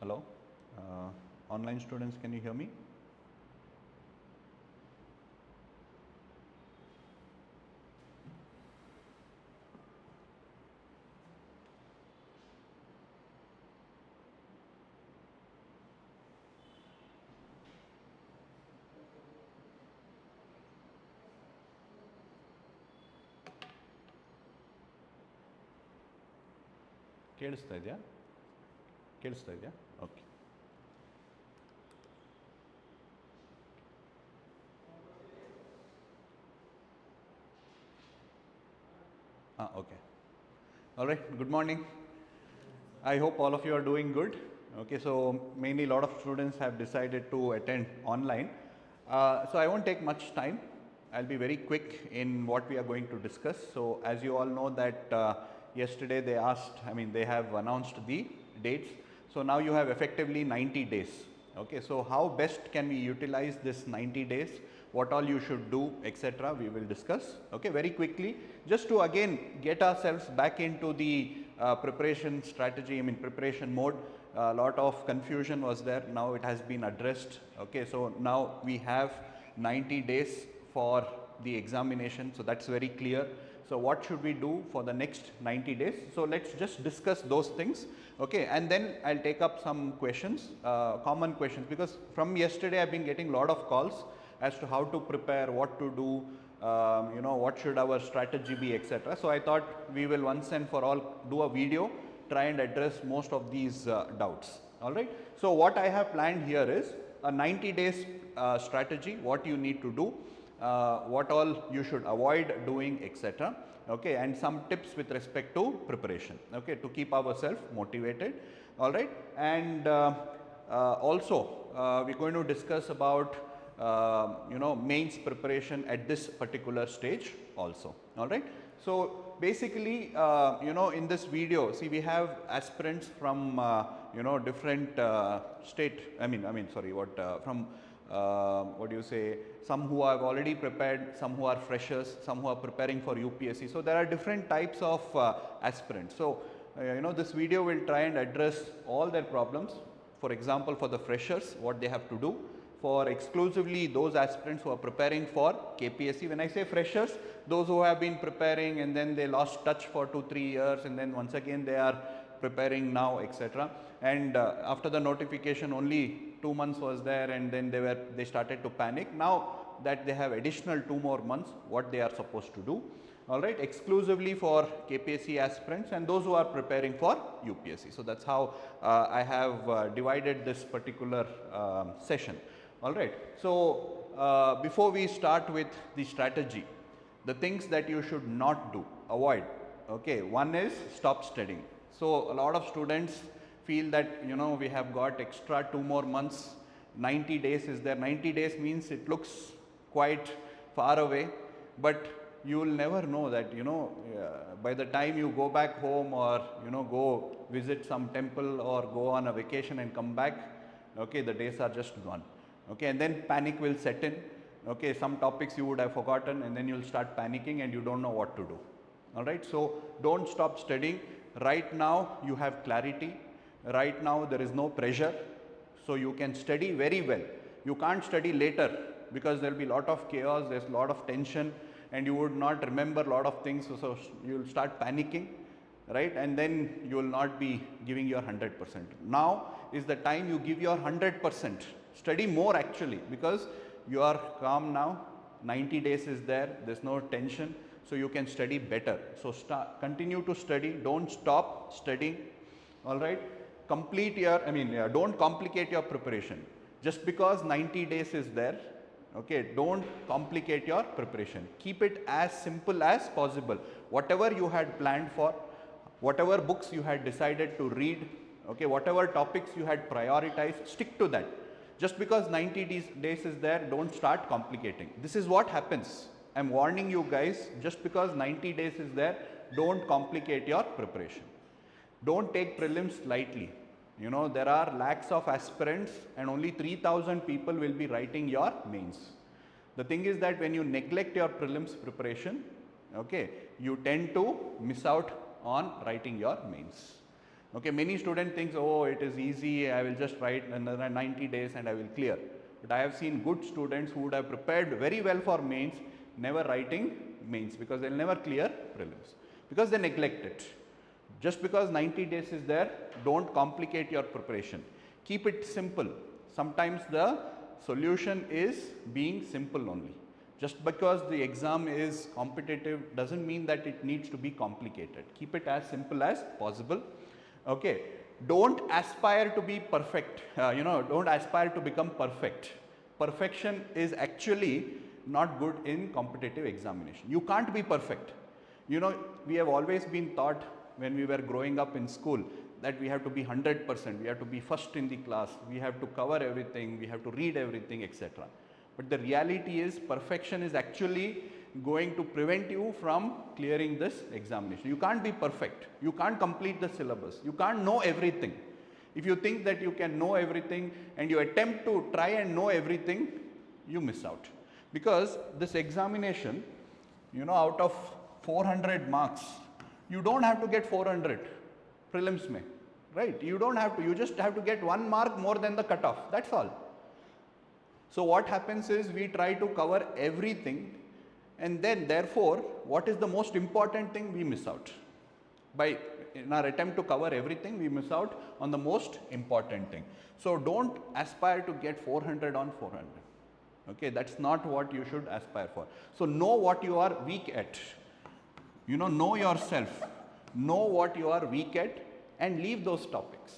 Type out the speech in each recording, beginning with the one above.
Hello, online students, can you hear me? ಕೇಳಿಸ್ತಾ ಇದೆಯಾ? ಕೇಳಿಸ್ತಾ ಇದೆಯಾ? Okay. Okay. All right, good morning. I hope all of you are doing good. Okay, so mainly a lot of students have decided to attend online. So I won't take much time. I'll be very quick in what we are going to discuss. So as you all know that yesterday they have announced the dates. So now you have effectively 90 days. Okay, so how best can we utilize this 90 days? What all you should do, etc. we will discuss. Okay, very quickly, just to again get ourselves back into the preparation strategy, preparation mode. A lot of confusion was there, now it has been addressed. Okay, so now we have 90 days for the examination, so that's very clear. So what should we do for the next 90 days? So let's just discuss those things. Okay, and then I'll take up some questions, common questions, because from yesterday I've been getting a lot of calls as to how to prepare, what to do, what should our strategy be, etc. So I thought we will once and for all do a video, try and address most of these doubts. All right. So what I have planned here is a 90 days strategy, what you need to do, what all you should avoid doing, etc. Okay, and some tips with respect to preparation. Okay, to keep ourselves motivated. All right, and also we're going to discuss about mains preparation at this particular stage also. All right. So basically, in this video, see, we have aspirants from different state. From what do you say? Some who have already prepared, some who are freshers, some who are preparing for UPSC. So there are different types of aspirants. So this video will try and address all their problems. For example, for the freshers, what they have to do. For exclusively those aspirants who are preparing for KPSC. When I say freshers, those who have been preparing and then they lost touch for 2-3 years and then once again they are preparing now, etc. And after the notification only 2 months was there and then they started to panic. Now that they have additional 2 more months, what they are supposed to do. All right, exclusively for KPSC aspirants and those who are preparing for UPSC. So that's how I have divided this particular session. All right. So before we start with the strategy, the things that you should not do, avoid. Okay, one is stop studying. So a lot of students feel that we have got extra 2 more months, 90 days is there. 90 days means it looks quite far away, but you will never know that by the time you go back home or go visit some temple or go on a vacation and come back, okay, the days are just gone. Okay, and then panic will set in. Okay, some topics you would have forgotten and then you'll start panicking and you don't know what to do. All right, so don't stop studying. Right now you have clarity. Right now there is no pressure, so you can study very well. You can't study later because there will be a lot of chaos, there's a lot of tension and you would not remember a lot of things, so you will start panicking, right? And then you will not be giving your 100%. Now is the time you give your 100%. Study more actually, because you are calm now, 90 days is there, there's no tension, so you can study better. So continue to study, don't stop studying. All right, complete your, don't complicate your preparation. Just because 90 days is there, okay, don't complicate your preparation. Keep it as simple as possible. Whatever you had planned for, whatever books you had decided to read, okay, whatever topics you had prioritized, stick to that. Just because 90 days is there, don't start complicating. This is what happens. I'm warning you guys, just because 90 days is there, don't complicate your preparation. Don't take prelims lightly. There are lakhs of aspirants and only 3,000 people will be writing your mains. The thing is that when you neglect your prelims preparation, okay, you tend to miss out on writing your mains. Okay, many students think, oh, it is easy, I will just write another 90 days and I will clear. But I have seen good students who would have prepared very well for mains, never writing mains because they will never clear prelims because they neglect it. Just because 90 days is there, don't complicate your preparation. Keep it simple. Sometimes the solution is being simple only. Just because the exam is competitive doesn't mean that it needs to be complicated. Keep it as simple as possible. Okay, don't aspire to be perfect, don't aspire to become perfect. Perfection is actually not good in competitive examination. You can't be perfect. We have always been taught when we were growing up in school that we have to be 100%, we have to be first in the class, we have to cover everything, we have to read everything, etc. But the reality is perfection is actually going to prevent you from clearing this examination. You can't be perfect. You can't complete the syllabus. You can't know everything. If you think that you can know everything and you attempt to try and know everything, you miss out. Because this examination, out of 400 marks, you don't have to get 400 prelims mein, right? You don't have to. You just have to get 1 mark more than the cutoff. That's all. So what happens is we try to cover everything, and then therefore what is the most important thing we miss out. In our attempt to cover everything, we miss out on the most important thing. So don't aspire to get 400 on 400. Okay, that's not what you should aspire for. So know what you are weak at. Know yourself. Know what you are weak at and leave those topics.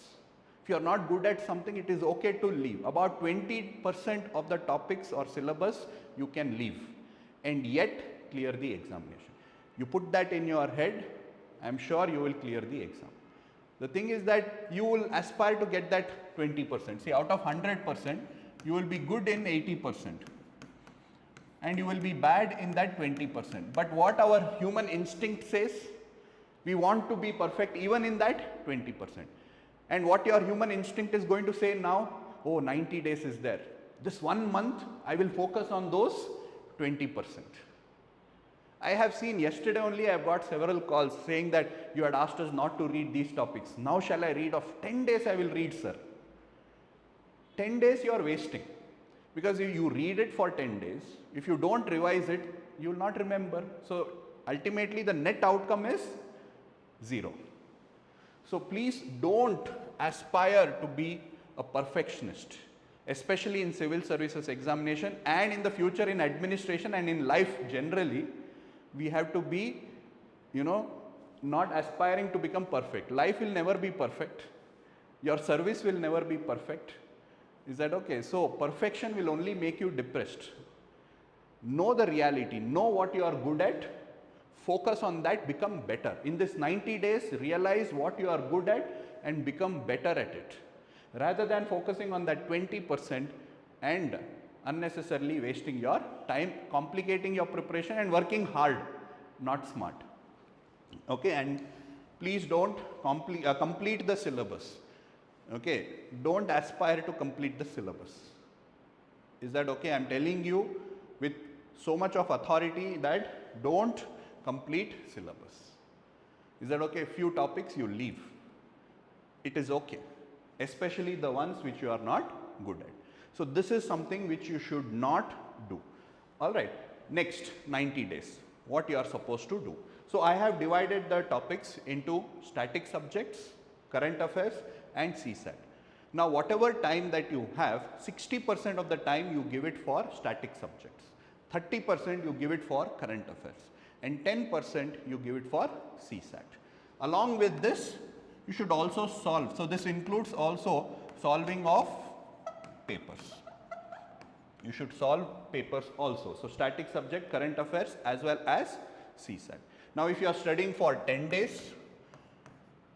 If you are not good at something, it is okay to leave. About 20% of the topics or syllabus you can leave and yet clear the examination. You put that in your head, I am sure you will clear the exam. The thing is that you will aspire to get that 20%. See, out of 100%, you will be good in 80% and you will be bad in that 20%. But what our human instinct says, we want to be perfect even in that 20%. And what your human instinct is going to say now, oh, 90 days is there. This 1 month, I will focus on those 20%. I have seen yesterday only, I have got several calls saying that you had asked us not to read these topics. Now shall I read? Of 10 days I will read, sir. 10 days you are wasting. Because you read it for 10 days. If you don't revise it, you will not remember. So ultimately the net outcome is 0. So please don't aspire to be a perfectionist, especially in civil services examination and in the future in administration and in life generally. We have to be, not aspiring to become perfect. Life will never be perfect. Your service will never be perfect. Is that okay? So perfection will only make you depressed. Know the reality. Know what you are good at. Focus on that. Become better. In this 90 days, realize what you are good at and become better at it. Rather than focusing on that 20% and unnecessarily wasting your time, complicating your preparation and working hard, not smart. Okay, and please don't complete the syllabus. Okay, don't aspire to complete the syllabus. Is that okay? I am telling you with so much of authority that don't complete syllabus. Is that okay? Few topics you leave. It is okay, especially the ones which you are not good at. So this is something which you should not do. All right, next 90 days, what you are supposed to do. So I have divided the topics into static subjects, current affairs and CSAT. Now whatever time that you have, 60% of the time you give it for static subjects, 30% you give it for current affairs and 10% you give it for CSAT. Along with this, you should also solve. So this includes also solving of papers. You should solve papers also. So static subject, current affairs as well as CSAT. Now if you are studying for 10 days,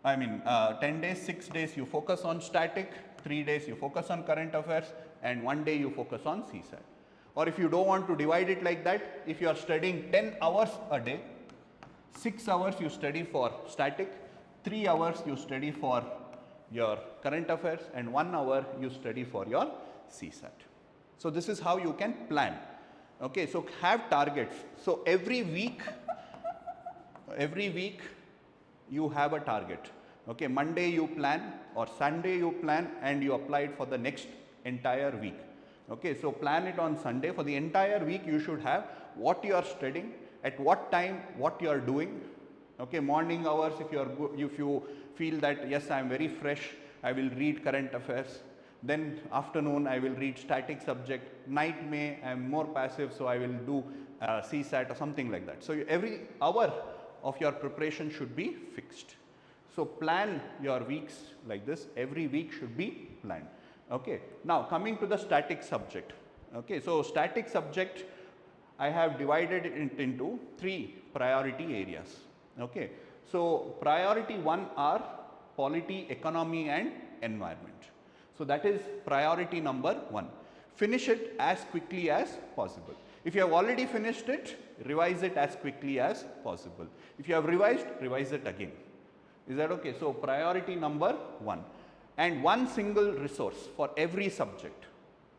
10 days, 6 days you focus on static, 3 days you focus on current affairs and 1 day you focus on CSAT. Or if you don't want to divide it like that, if you are studying 10 hours a day, 6 hours you study for static, 3 hours you study for your current affairs and 1 hour you study for your CSAT. So this is how you can plan. Okay, so have targets. So every week you have a target. Okay, Monday you plan or Sunday you plan and you apply it for the next entire week. Okay, so plan it on Sunday. For the entire week you should have what you are studying, at what time, what you are doing. Okay, morning hours, if you feel that yes, I am very fresh, I will read current affairs. Then afternoon I will read static subject. Night I am more passive, so I will do CSAT or something like that. So every hour of your preparation should be fixed. So plan your weeks like this. Every week should be planned. Okay. Now coming to the static subject. Okay. So static subject, I have divided it into 3 priority areas. Okay. So priority 1 are polity, economy and environment. So that is priority number 1. Finish it as quickly as possible. If you have already finished it, revise it as quickly as possible. If you have revised, revise it again. Is that okay? So priority number 1. And 1 single resource for every subject.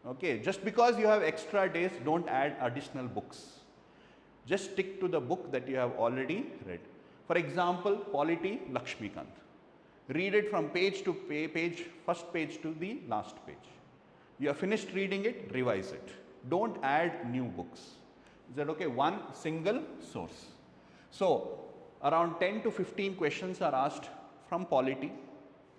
Okay, just because you have extra days, don't add additional books. Just stick to the book that you have already read. For example, polity, Lakshmikant. Read it from page to page, first page to the last page. You have finished reading it, revise it. Don't add new books. Is that okay? 1 single source. So around 10 to 15 questions are asked from polity.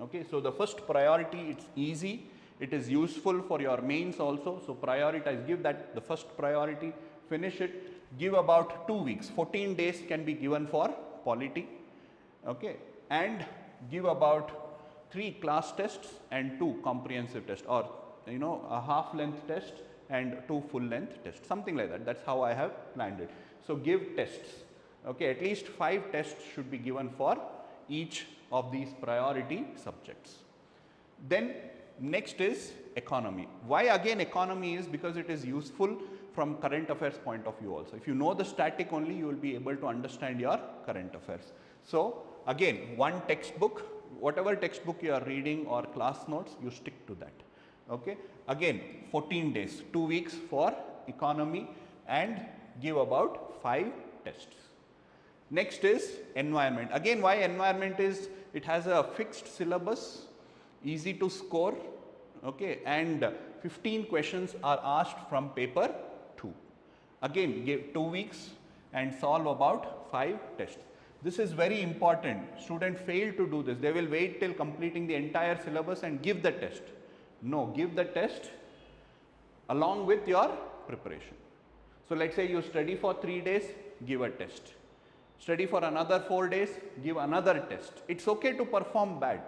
Okay, so the first priority, it's easy, it is useful for your mains also. So prioritize, give that the first priority, finish it, give about 2 weeks, 14 days can be given for polity. Okay, and give about 3 class tests and 2 comprehensive tests, or a half length test and 2 full length tests, something like that. That's how I have planned it. So give tests. Okay, at least 5 tests should be given for each of these priority subjects. Then next is economy. Why again economy is because it is useful from current affairs point of view also. If you know the static only, you will be able to understand your current affairs. So again, 1 textbook, whatever textbook you are reading or class notes, you stick to that. Okay. Again 14 days, 2 weeks for economy and give about 5 tests. Next is environment. Again, why environment is, it has a fixed syllabus, easy to score, okay, and 15 questions are asked from paper 2. Again, give 2 weeks and solve about 5 tests. This is very important. Students fail to do this. They will wait till completing the entire syllabus and give the test. No, give the test along with your preparation. So let's say you study for 3 days, give a test. Study for another 4 days, give another test. It's okay to perform bad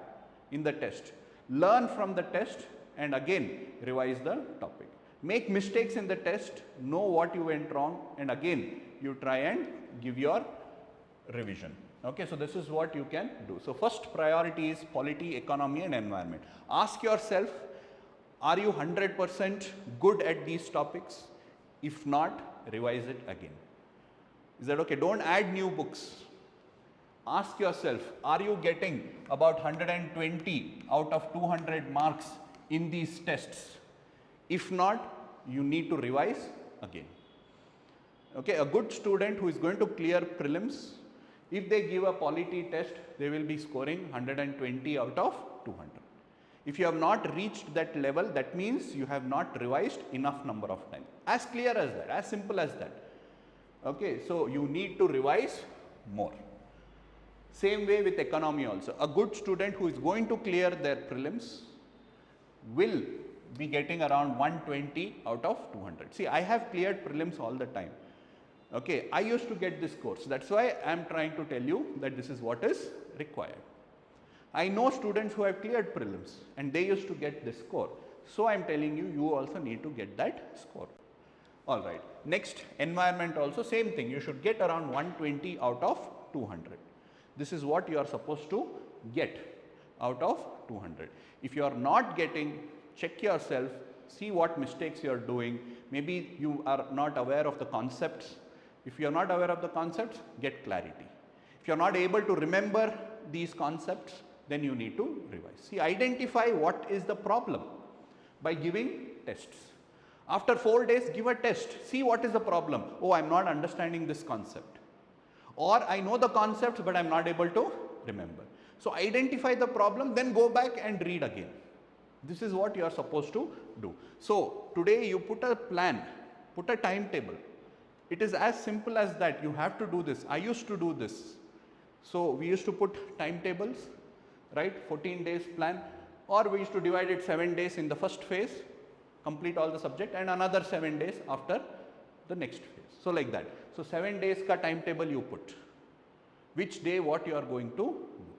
in the test. Learn from the test and again revise the topic. Make mistakes in the test, know what you went wrong, and again you try and give your revision. Okay, so this is what you can do. So first priority is polity, economy and environment. Ask yourself, are you 100% good at these topics? If not, revise it again. Is that okay? Don't add new books. Ask yourself, are you getting about 120 out of 200 marks in these tests? If not, you need to revise again. Okay, a good student who is going to clear prelims, if they give a polity test, they will be scoring 120 out of 200. If you have not reached that level, that means you have not revised enough number of times. As clear as that, as simple as that. Okay, so you need to revise more. Same way with economy also. A good student who is going to clear their prelims will be getting around 120 out of 200. See, I have cleared prelims all the time. Okay, I used to get this course. That's why I am trying to tell you that this is what is required. I know students who have cleared prelims and they used to get this score. So I am telling you, you also need to get that score. All right. Next, environment also same thing. You should get around 120 out of 200. This is what you are supposed to get out of 200. If you are not getting, check yourself, see what mistakes you are doing. Maybe you are not aware of the concepts. If you are not aware of the concepts, get clarity. If you are not able to remember these concepts, then you need to revise. See, identify what is the problem by giving tests. After 4 days, give a test. See what is the problem. Oh, I am not understanding this concept. Or I know the concept, but I am not able to remember. So identify the problem, then go back and read again. This is what you are supposed to do. So today you put a plan, put a timetable. It is as simple as that. You have to do this. I used to do this. So we used to put timetables, right? 14 days plan, or we used to divide it 7 days in the first phase, complete all the subject, and another 7 days after the next phase. So like that. So 7 days ka timetable you put. Which day what you are going to do.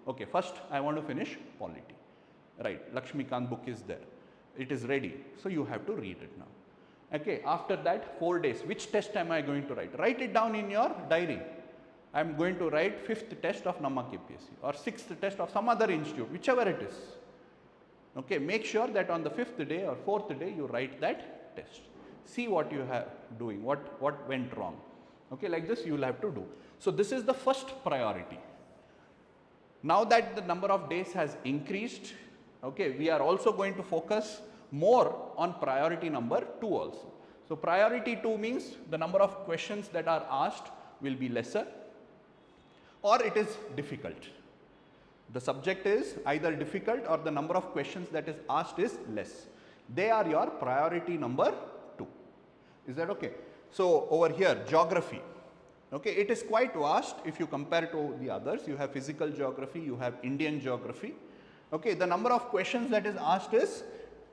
Okay, first I want to finish polity. Right, Lakshmikant book is there. It is ready. So you have to read it now. Okay, after that 4 days, which test am I going to write? Write it down in your diary. I am going to write 5th test of NammaKPSC or 6th test of some other institute, whichever it is. Okay, make sure that on the 5th day or 4th day you write that test. See what you have doing, what went wrong. Okay, like this you will have to do. So this is the first priority. Now that the number of days has increased, okay, we are also going to focus more on priority number 2 also. So priority 2 means the number of questions that are asked will be lesser, or it is difficult. The subject is either difficult or the number of questions that is asked is less. They are your priority number 2. Is that okay? So over here, geography. Okay, it is quite vast if you compare to the others. You have physical geography, you have Indian geography. Okay, the number of questions that is asked is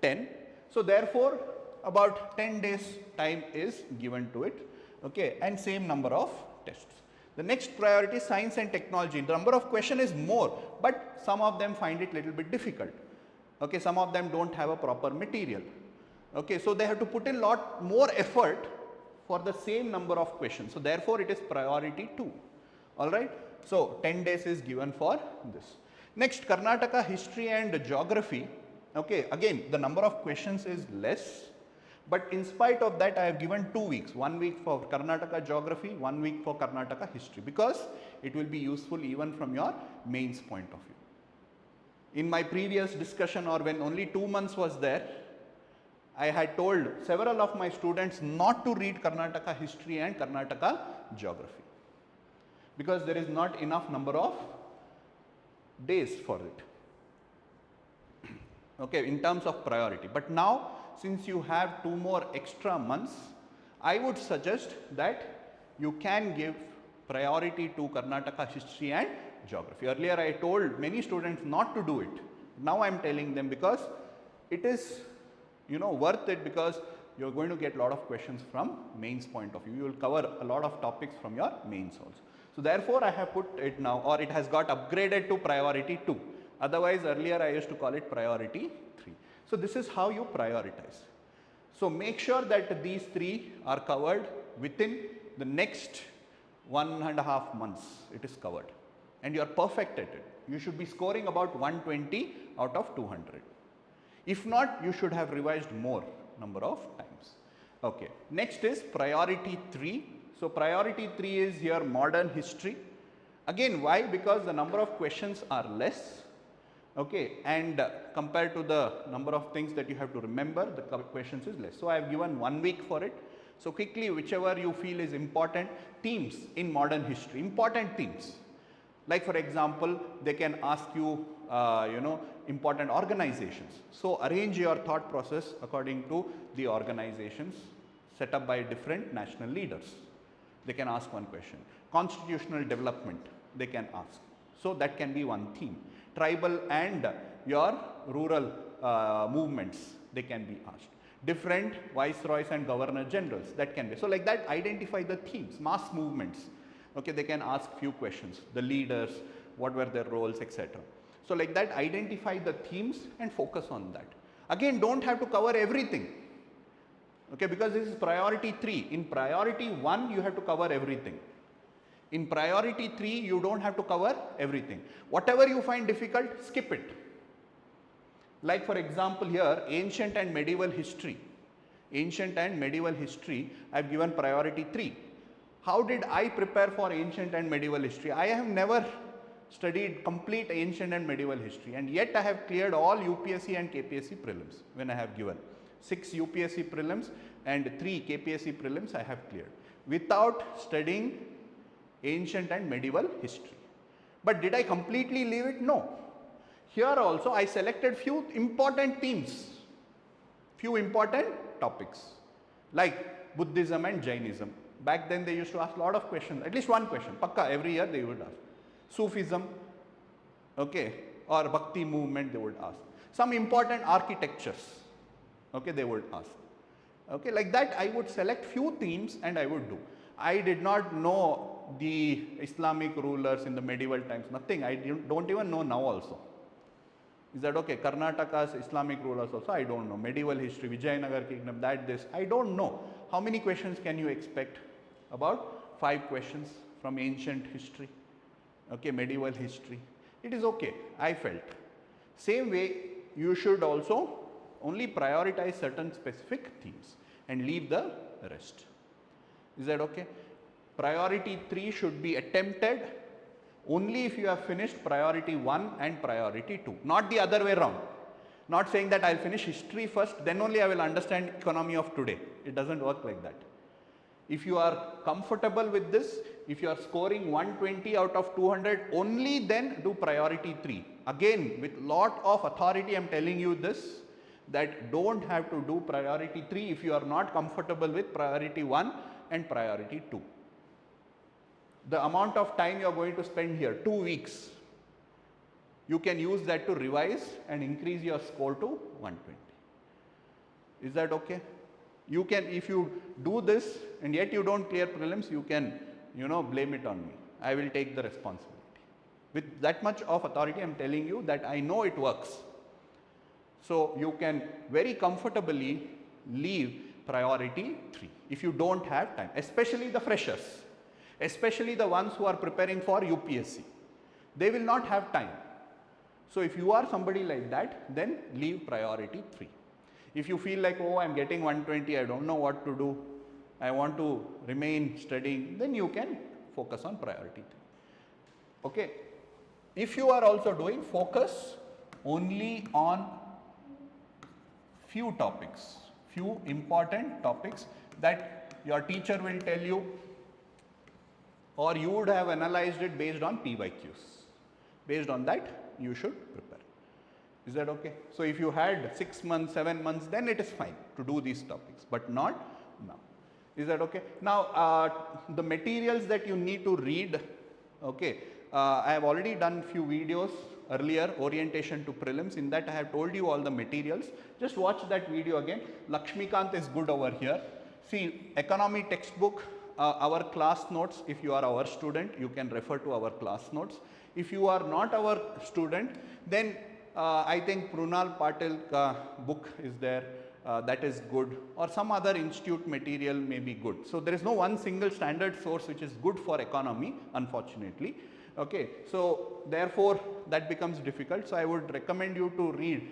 10. So therefore, about 10 days time is given to it. Okay, and same number of tests. The next priority, science and technology. The number of question is more, but some of them find it little bit difficult. Okay, some of them don't have a proper material. Okay, so they have to put in lot more effort for the same number of questions. So therefore, it is priority 2. All right. So 10 days is given for this. Next, Karnataka history and geography. Okay, again the number of questions is less, but in spite of that I have given 2 weeks, 1 week for Karnataka geography, 1 week for Karnataka history, because it will be useful even from your mains point of view. In my previous discussion, or when only 2 months was there, I had told several of my students not to read Karnataka history and Karnataka geography, because there is not enough number of days for it. Okay, in terms of priority. But now, since you have 2 more extra months, I would suggest that you can give priority to Karnataka history and geography. Earlier I told many students not to do it. Now I am telling them, because it is, you know, worth it, because you are going to get a lot of questions from mains point of view. You will cover a lot of topics from your mains also. So therefore I have put it now, or it has got upgraded to priority 2. Otherwise earlier I used to call it priority 3. So this is how you prioritize. So make sure that these 3 are covered within the next 1.5 months. It is covered and you are perfect at it. You should be scoring about 120 out of 200. If not, you should have revised more number of times. Okay. Next is priority 3. So priority 3 is your modern history. Again, why? Because the number of questions are less. Okay, and compared to the number of things that you have to remember, the questions is less. So I have given 1 week for it. So quickly, whichever you feel is important, themes in modern history, important themes. Like for example, they can ask you, important organizations. So arrange your thought process according to the organizations set up by different national leaders. They can ask one question. Constitutional development, they can ask. So that can be one theme. Tribal and your rural movements, they can be asked. Different viceroys and governor generals, that can be. So like that, identify the themes, mass movements. Okay, they can ask few questions. The leaders, what were their roles, etc. So like that, identify the themes and focus on that. Again, don't have to cover everything. Okay, because this is priority 3. In priority 1, you have to cover everything. In priority 3, you don't have to cover everything. Whatever you find difficult, skip it. Like for example here, ancient and medieval history. Ancient and medieval history, I have given priority 3. How did I prepare for ancient and medieval history? I have never studied complete ancient and medieval history, and yet I have cleared all UPSC and KPSC prelims when I have given. 6 UPSC prelims and 3 KPSC prelims I have cleared without studying ancient and medieval history. But did I completely leave it? No. Here also I selected few important themes, few important topics like Buddhism and Jainism. Back then they used to ask a lot of questions, at least one question, pakka every year they would ask. Sufism, okay, or Bhakti movement they would ask. Some important architectures, okay, they would ask. Okay, like that I would select few themes and I would do. I did not know the Islamic rulers in the medieval times, nothing. I don't even know now also. Is that okay? Karnataka's Islamic rulers also, I don't know. Medieval history, Vijayanagar kingdom, that, this, I don't know. How many questions can you expect? About 5 questions from ancient history, okay, medieval history. It is okay, I felt. Same way, you should also only prioritize certain specific themes and leave the rest. Is that okay? Priority 3 should be attempted only if you have finished priority 1 and priority 2, not the other way around. Not saying that I'll finish history first, then only I will understand economy of today. It doesn't work like that. If you are comfortable with this, if you are scoring 120 out of 200, only then do priority 3. Again, with lot of authority, I am telling you this, that don't have to do priority 3 if you are not comfortable with priority 1 and priority 2. The amount of time you are going to spend here, 2 weeks, you can use that to revise and increase your score to 120. Is that okay? You can, if you do this and yet you don't clear prelims, you can, blame it on me. I will take the responsibility. With that much of authority, I am telling you that I know it works. So you can very comfortably leave priority 3 if you don't have time, especially the freshers, especially the ones who are preparing for UPSC. They will not have time. So if you are somebody like that, then leave priority 3. If you feel like, oh, I am getting 120, I don't know what to do, I want to remain studying, then you can focus on priority 3. Okay. If you are also doing, focus only on few topics, few important topics that your teacher will tell you, or you would have analyzed it based on PYQs. Based on that, you should prepare. Is that okay? So if you had 6 months, 7 months, then it is fine to do these topics, but not now. Is that okay? Now, the materials that you need to read, okay, I have already done few videos earlier, orientation to prelims. In that I have told you all the materials. Just watch that video again. Lakshmikant is good over here. See, economy textbook, our class notes, if you are our student, you can refer to our class notes. If you are not our student, then I think Prunal Patil book is there, that is good, or some other institute material may be good. So there is no one single standard source which is good for economy, unfortunately. Okay, so therefore that becomes difficult. So I would recommend you to read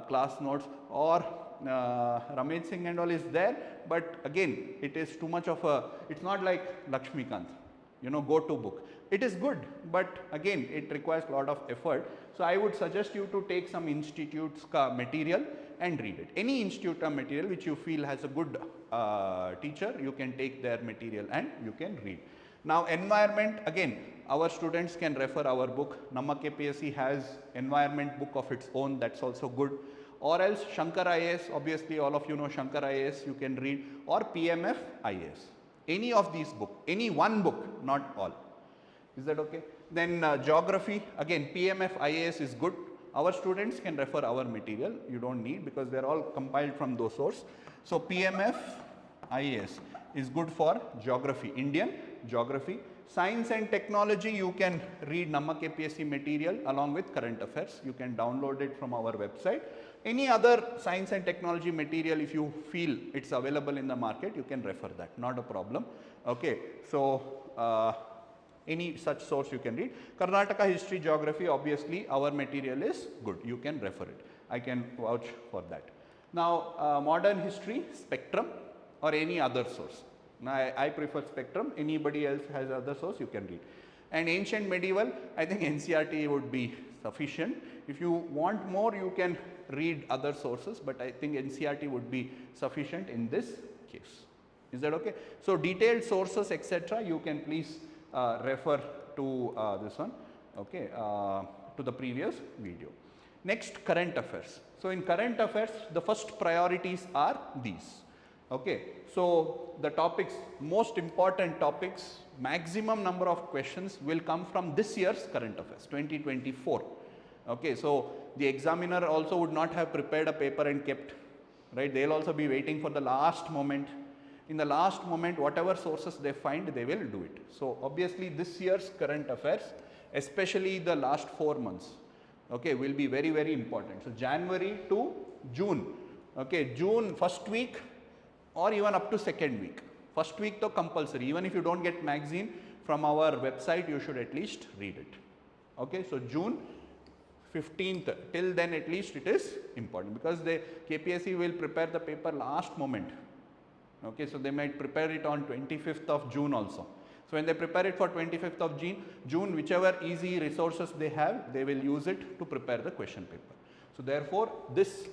class notes, or Ramesh Singh and all is there, but again it is too much of a, it's not like Lakshmikant, go-to book. It is good, but again it requires a lot of effort. So I would suggest you to take some institute's material and read it. Any institute material which you feel has a good teacher, you can take their material and you can read. Now environment, again our students can refer our book. NammaKPSC has environment book of its own, that's also good. Or else Shankar IAS, obviously all of you know Shankar IAS, you can read, or PMF IAS. Any of these books, any one book, not all. Is that okay? Then geography, again PMF IAS is good. Our students can refer our material, you don't need, because they are all compiled from those sources. So PMF IAS is good for geography, Indian geography. Science and technology, you can read NammaKPSC material along with current affairs. You can download it from our website. Any other science and technology material, if you feel it's available in the market, you can refer that, not a problem. Okay, so any such source you can read. Karnataka history, geography, obviously our material is good, you can refer it. I can vouch for that. Now modern history, Spectrum or any other source. Now I prefer Spectrum, anybody else has other source, you can read. And ancient medieval, I think NCERT would be sufficient. If you want more, you can read other sources, but I think NCERT would be sufficient in this case. Is that okay? So detailed sources, etc., you can please refer to this one, okay, to the previous video. Next, current affairs. So in current affairs, the first priorities are these. Okay, so the topics, most important topics, maximum number of questions will come from this year's current affairs, 2024. Okay, so the examiner also would not have prepared a paper and kept, right? They'll also be waiting for the last moment. In the last moment, whatever sources they find, they will do it. So obviously this year's current affairs, especially the last 4 months, okay, will be very, very important. So January to June, okay, June first week or even up to second week. First week though compulsory, even if you don't get magazine from our website, you should at least read it. Okay, so June 15th, till then at least it is important, because the KPSC will prepare the paper last moment. Okay, so they might prepare it on 25th of June also. So when they prepare it for 25th of June, whichever easy resources they have, they will use it to prepare the question paper. So therefore, this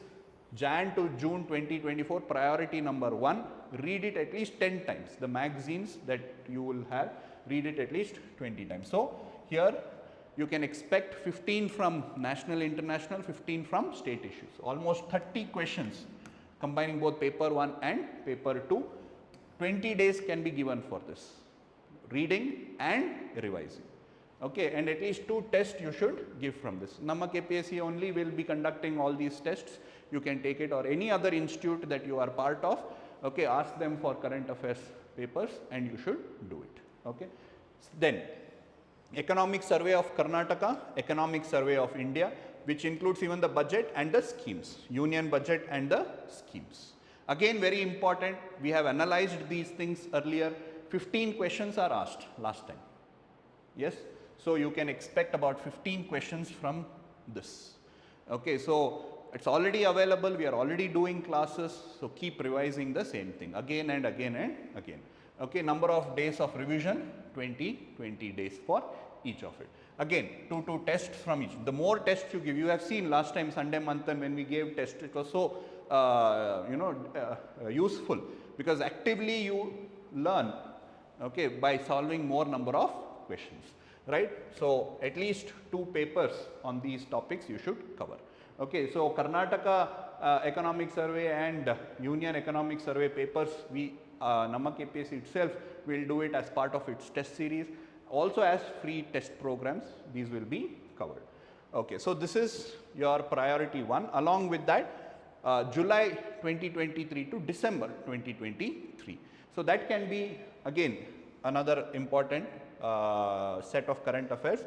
Jan to June 2024, priority number 1, read it at least 10 times. The magazines that you will have, read it at least 20 times. So here you can expect 15 from national, international, 15 from state issues. Almost 30 questions combining both paper 1 and paper 2. 20 days can be given for this, reading and revising. Okay, and at least 2 tests you should give from this. NammaKPSC only will be conducting all these tests. You can take it, or any other institute that you are part of. Okay, ask them for current affairs papers and you should do it. Okay, then Economic Survey of Karnataka, Economic Survey of India, which includes even the budget and the schemes, union budget and the schemes. Again, very important, we have analyzed these things earlier. 15 questions are asked last time. Yes, so you can expect about 15 questions from this. Okay, so it's already available, we are already doing classes, so keep revising the same thing again and again and again. Okay, number of days of revision, 20 days for each of it. Again, 2 tests from each. The more tests you give, you have seen last time Sunday Manthan when we gave tests, it was so useful, because actively you learn, okay, by solving more number of questions, right? So at least 2 papers on these topics you should cover. Okay, so Karnataka Economic Survey and Union Economic Survey papers, we NammaKPSC itself will do it as part of its test series. Also as free test programs, these will be covered. Okay, so this is your priority 1. Along with that, July 2023 to December 2023. So that can be again another important set of current affairs.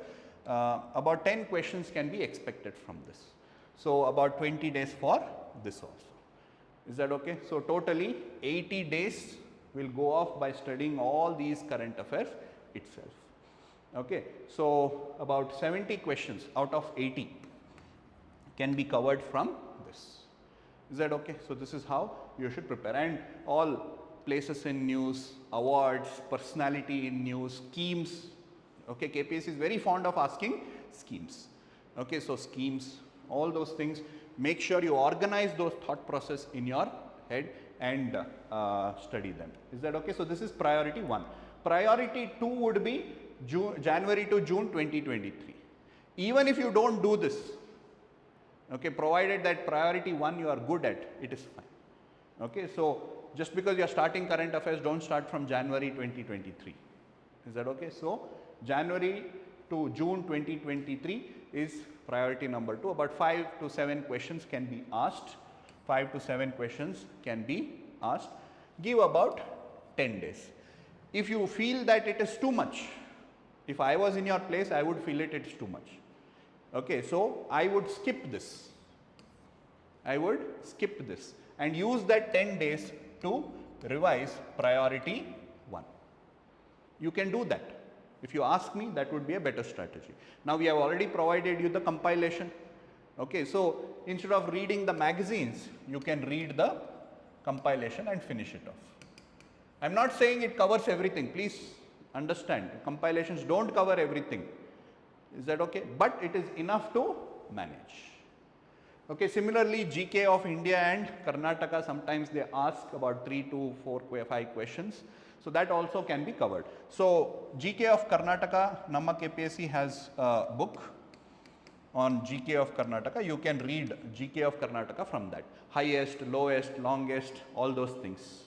About 10 questions can be expected from this. So about 20 days for this also. Is that okay? So totally 80 days will go off by studying all these current affairs itself. Okay, so about 70 questions out of 80 can be covered from this. Is that okay? So this is how you should prepare, and all places in news, awards, personality in news, schemes. Okay, KPSC is very fond of asking schemes. Okay, so schemes, all those things, make sure you organize those thought process in your head and study them. Is that okay? So this is priority 1. Priority 2 would be January to June 2023. Even if you don't do this, okay, provided that priority 1 you are good at, it is fine. Okay, so just because you are starting current affairs, don't start from January 2023. Is that okay? So January to June 2023 is priority number 2. About 5 to 7 questions can be asked. 5 to 7 questions can be asked. Give about 10 days. If you feel that it is too much, if I was in your place, I would feel it's too much. Okay, so I would skip this. I would skip this and use that 10 days to revise priority 1. You can do that. If you ask me, that would be a better strategy. Now we have already provided you the compilation. Okay, so instead of reading the magazines, you can read the compilation and finish it off. I am not saying it covers everything. Please understand, compilations don't cover everything. Is that okay? But it is enough to manage. Okay, similarly, GK of India and Karnataka, sometimes they ask about 3 to 4, 5 questions. So that also can be covered. So GK of Karnataka, NammaKPSC has a book. on GK of Karnataka, you can read GK of Karnataka from that. Highest, lowest, longest, all those things.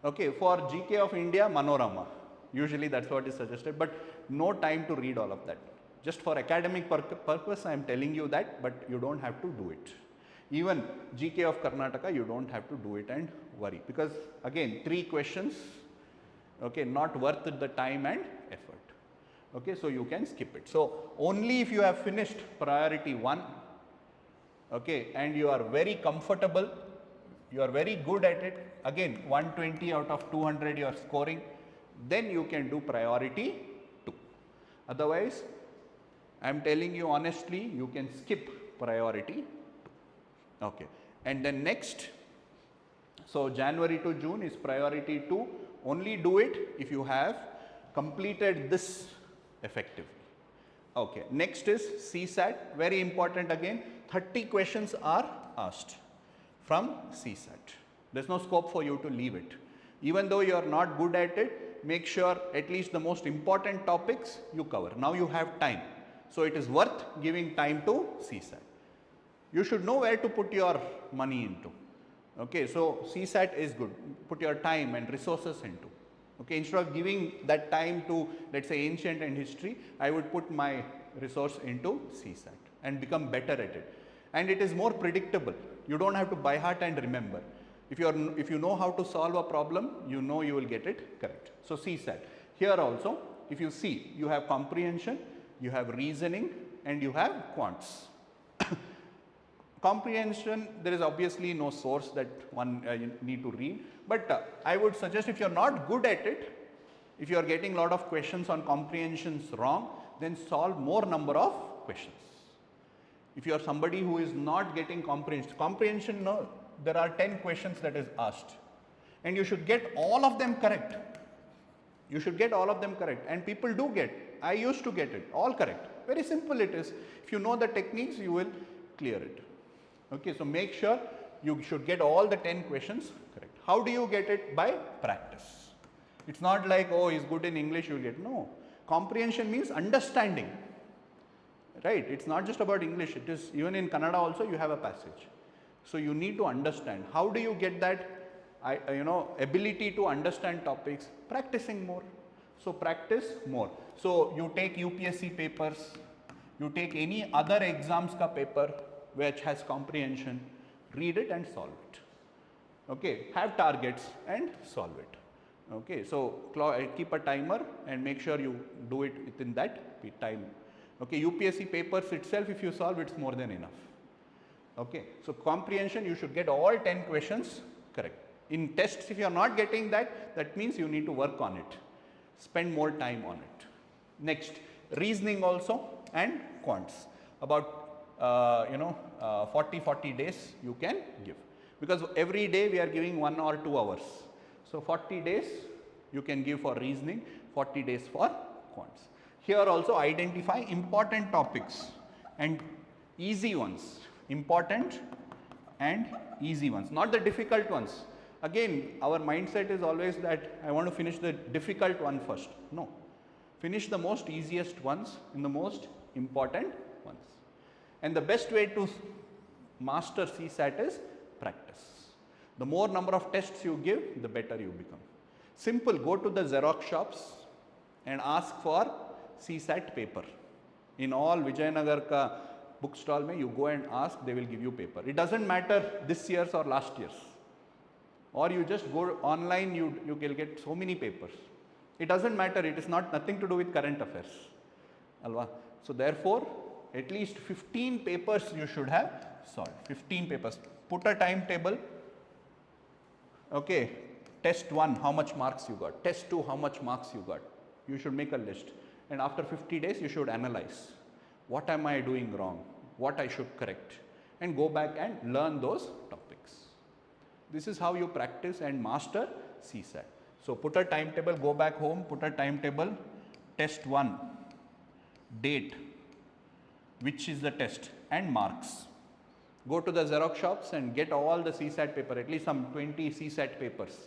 Okay, for GK of India, Manorama. Usually that's what is suggested, but no time to read all of that. Just for academic purpose, I am telling you that, but you don't have to do it. Even GK of Karnataka, you don't have to do it and worry, because again, 3 questions, okay, not worth the time and effort. Okay, so you can skip it. So only if you have finished priority 1, okay, and you are very comfortable, you are very good at it, again 120 out of 200 you are scoring, then you can do priority 2. Otherwise, I am telling you honestly, you can skip priority 2. Okay, and then next, so January to June is priority 2. Only do it if you have completed this effectively. Okay, next is CSAT, very important again, 30 questions are asked from CSAT. There is no scope for you to leave it. Even though you are not good at it, make sure at least the most important topics you cover. Now you have time, so it is worth giving time to CSAT. You should know where to put your money into. Okay, so CSAT is good, put your time and resources into. Okay, instead of giving that time to, let's say, ancient and history, I would put my resource into CSAT and become better at it. And it is more predictable. You don't have to by heart and remember. If you know how to solve a problem, you know you will get it correct. So CSAT. Here also, if you see, you have comprehension, you have reasoning, and you have quants. Comprehension, there is obviously no source that one you need to read, but I would suggest, if you are not good at it, if you are getting a lot of questions on comprehensions wrong, then solve more number of questions. If you are somebody who is not getting comprehension, no, there are 10 questions that is asked, and you should get all of them correct. You should get all of them correct, and people do get. I used to get it all correct. Very simple it is. If you know the techniques, you will clear it. Okay, so make sure you should get all the 10 questions correct. How do you get it? By practice. It's not like, oh, he's good in English, you'll get. No. Comprehension means understanding. Right? It's not just about English. It is, even in Kannada also you have a passage. So you need to understand. How do you get that ability to understand topics? Practicing more. So practice more. So you take UPSC papers, you take any other exams ka paper which has comprehension, read it and solve it. Okay, have targets and solve it. Okay, so keep a timer and make sure you do it within that time. Okay, UPSC papers itself, if you solve, it's more than enough. Okay, so comprehension, you should get all 10 questions correct. In tests, if you are not getting that, that means you need to work on it. Spend more time on it. Next, reasoning also and quants. About 40 days you can give, because every day we are giving 1 or 2 hours. So 40 days you can give for reasoning, 40 days for quants. Here also identify important topics and easy ones, important and easy ones, not the difficult ones. Again, our mindset is always that I want to finish the difficult one first. No, finish the most easiest ones and the most important ones. And the best way to master CSAT is practice. The more number of tests you give, the better you become. Simple, go to the Xerox shops and ask for CSAT paper. In all Vijayanagar ka book stall mein, you go and ask, they will give you paper. It doesn't matter this year's or last year's. Or you just go online, you will get so many papers. It doesn't matter, it is nothing to do with current affairs. Alva? So therefore, at least 15 papers you should have solved. 15 papers. Put a timetable. Okay, test 1, how much marks you got. Test 2, how much marks you got. You should make a list. And after 50 days, you should analyze. What am I doing wrong? What I should correct? And go back and learn those topics. This is how you practice and master CSAT. So put a timetable, go back home, put a timetable, test 1, date, which is the test, and marks. Go to the Xerox shops and get all the CSAT paper, at least some 20 CSAT papers,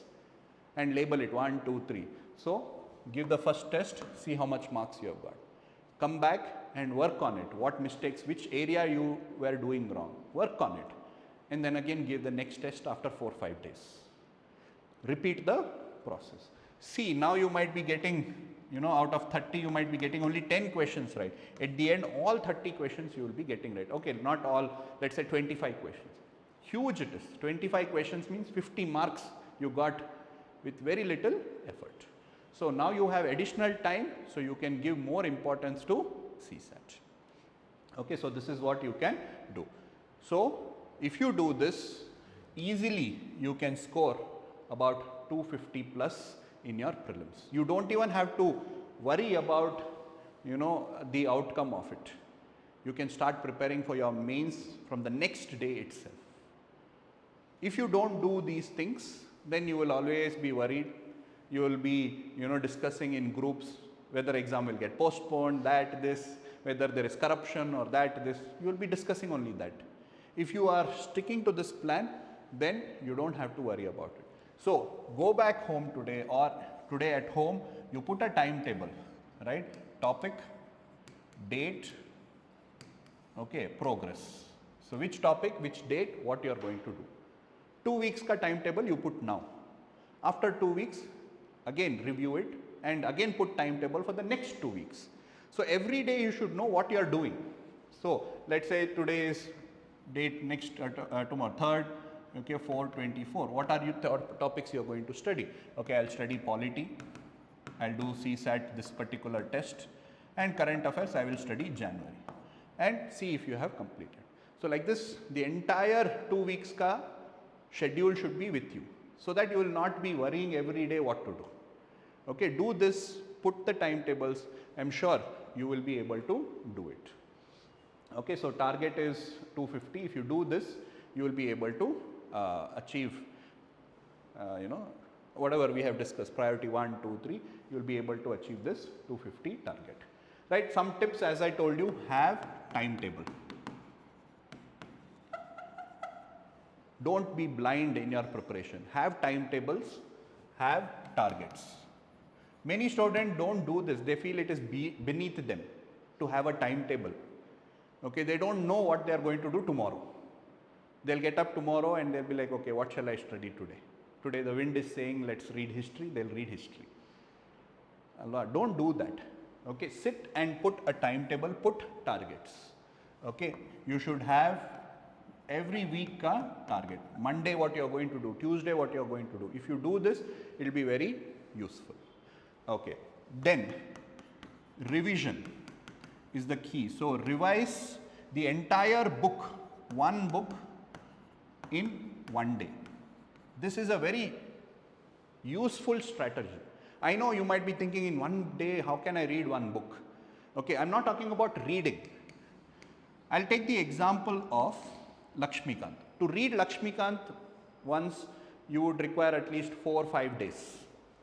and label it 1, 2, 3. So give the first test, see how much marks you have got. Come back and work on it. What mistakes, which area you were doing wrong, work on it. And then again give the next test after 4-5 days. Repeat the process. See, now you might be getting, out of 30 you might be getting only 10 questions right. At the end all 30 questions you will be getting right. Okay, not all, let's say 25 questions. Huge it is. 25 questions means 50 marks you got with very little effort. So now you have additional time, so you can give more importance to CSAT. Okay, so this is what you can do. So if you do this, easily you can score about 250 plus in your prelims. You don't even have to worry about, the outcome of it. You can start preparing for your mains from the next day itself. If you don't do these things, then you will always be worried. You will be, discussing in groups whether exam will get postponed, that, this, whether there is corruption or that, this. You will be discussing only that. If you are sticking to this plan, then you don't have to worry about it. So go back home today, or today at home, you put a timetable, right? Topic, date, okay, progress. So which topic, which date, what you are going to do. 2 weeks ka timetable you put now. After 2 weeks, again review it and again put timetable for the next 2 weeks. So every day you should know what you are doing. So let's say today is date next tomorrow 3rd, okay, 4/24. What are your topics you are going to study? Okay, I'll study polity, I'll do CSAT this particular test, and current affairs I will study January, and see if you have completed. So like this, the entire 2 weeks ka schedule should be with you, so that you will not be worrying every day what to do. Okay, do this, put the timetables, I'm sure you will be able to do it. Okay, so target is 250. If you do this, you will be able to achieve, whatever we have discussed, priority 1, 2, 3, you will be able to achieve this 250 target. Right, some tips, as I told you, have timetable. Don't be blind in your preparation. Have timetables, have targets. Many students don't do this. They feel it is beneath them to have a timetable. Okay, they don't know what they are going to do tomorrow. They'll get up tomorrow and they'll be like, okay, what shall I study today? Today the wind is saying, let's read history. They'll read history. Allah, don't do that. Okay, sit and put a timetable, put targets. Okay, you should have every week ka target. Monday what you are going to do, Tuesday what you are going to do. If you do this, it will be very useful. Okay, then revision is the key. So revise the entire book, one book in one day. This is a very useful strategy. I know you might be thinking, in one day how can I read one book? Okay, I am not talking about reading. I will take the example of Lakshmikant. To read Lakshmikant once, you would require at least 4 or 5 days.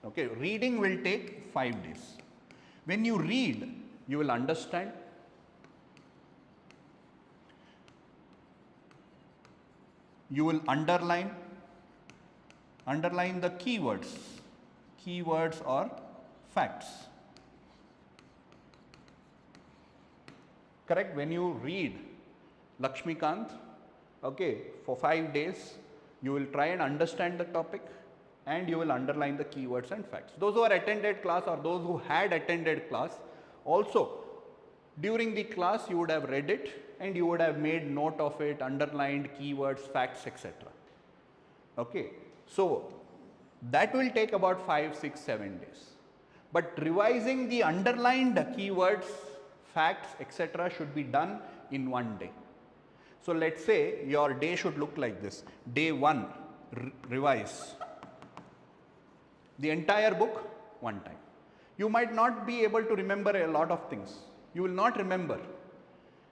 Okay, reading will take 5 days. When you read, you will understand. You will underline the keywords or facts. Correct? When you read Lakshmikant, okay, for 5 days, you will try and understand the topic and you will underline the keywords and facts. Those who are attended class or those who had attended class, also during the class you would have read it and you would have made note of it, underlined keywords, facts, etc. Okay, so that will take about 5, 6, 7 days. But revising the underlined keywords, facts, etc. should be done in one day. So let's say your day should look like this. Day 1, revise the entire book one time. You might not be able to remember a lot of things. You will not remember.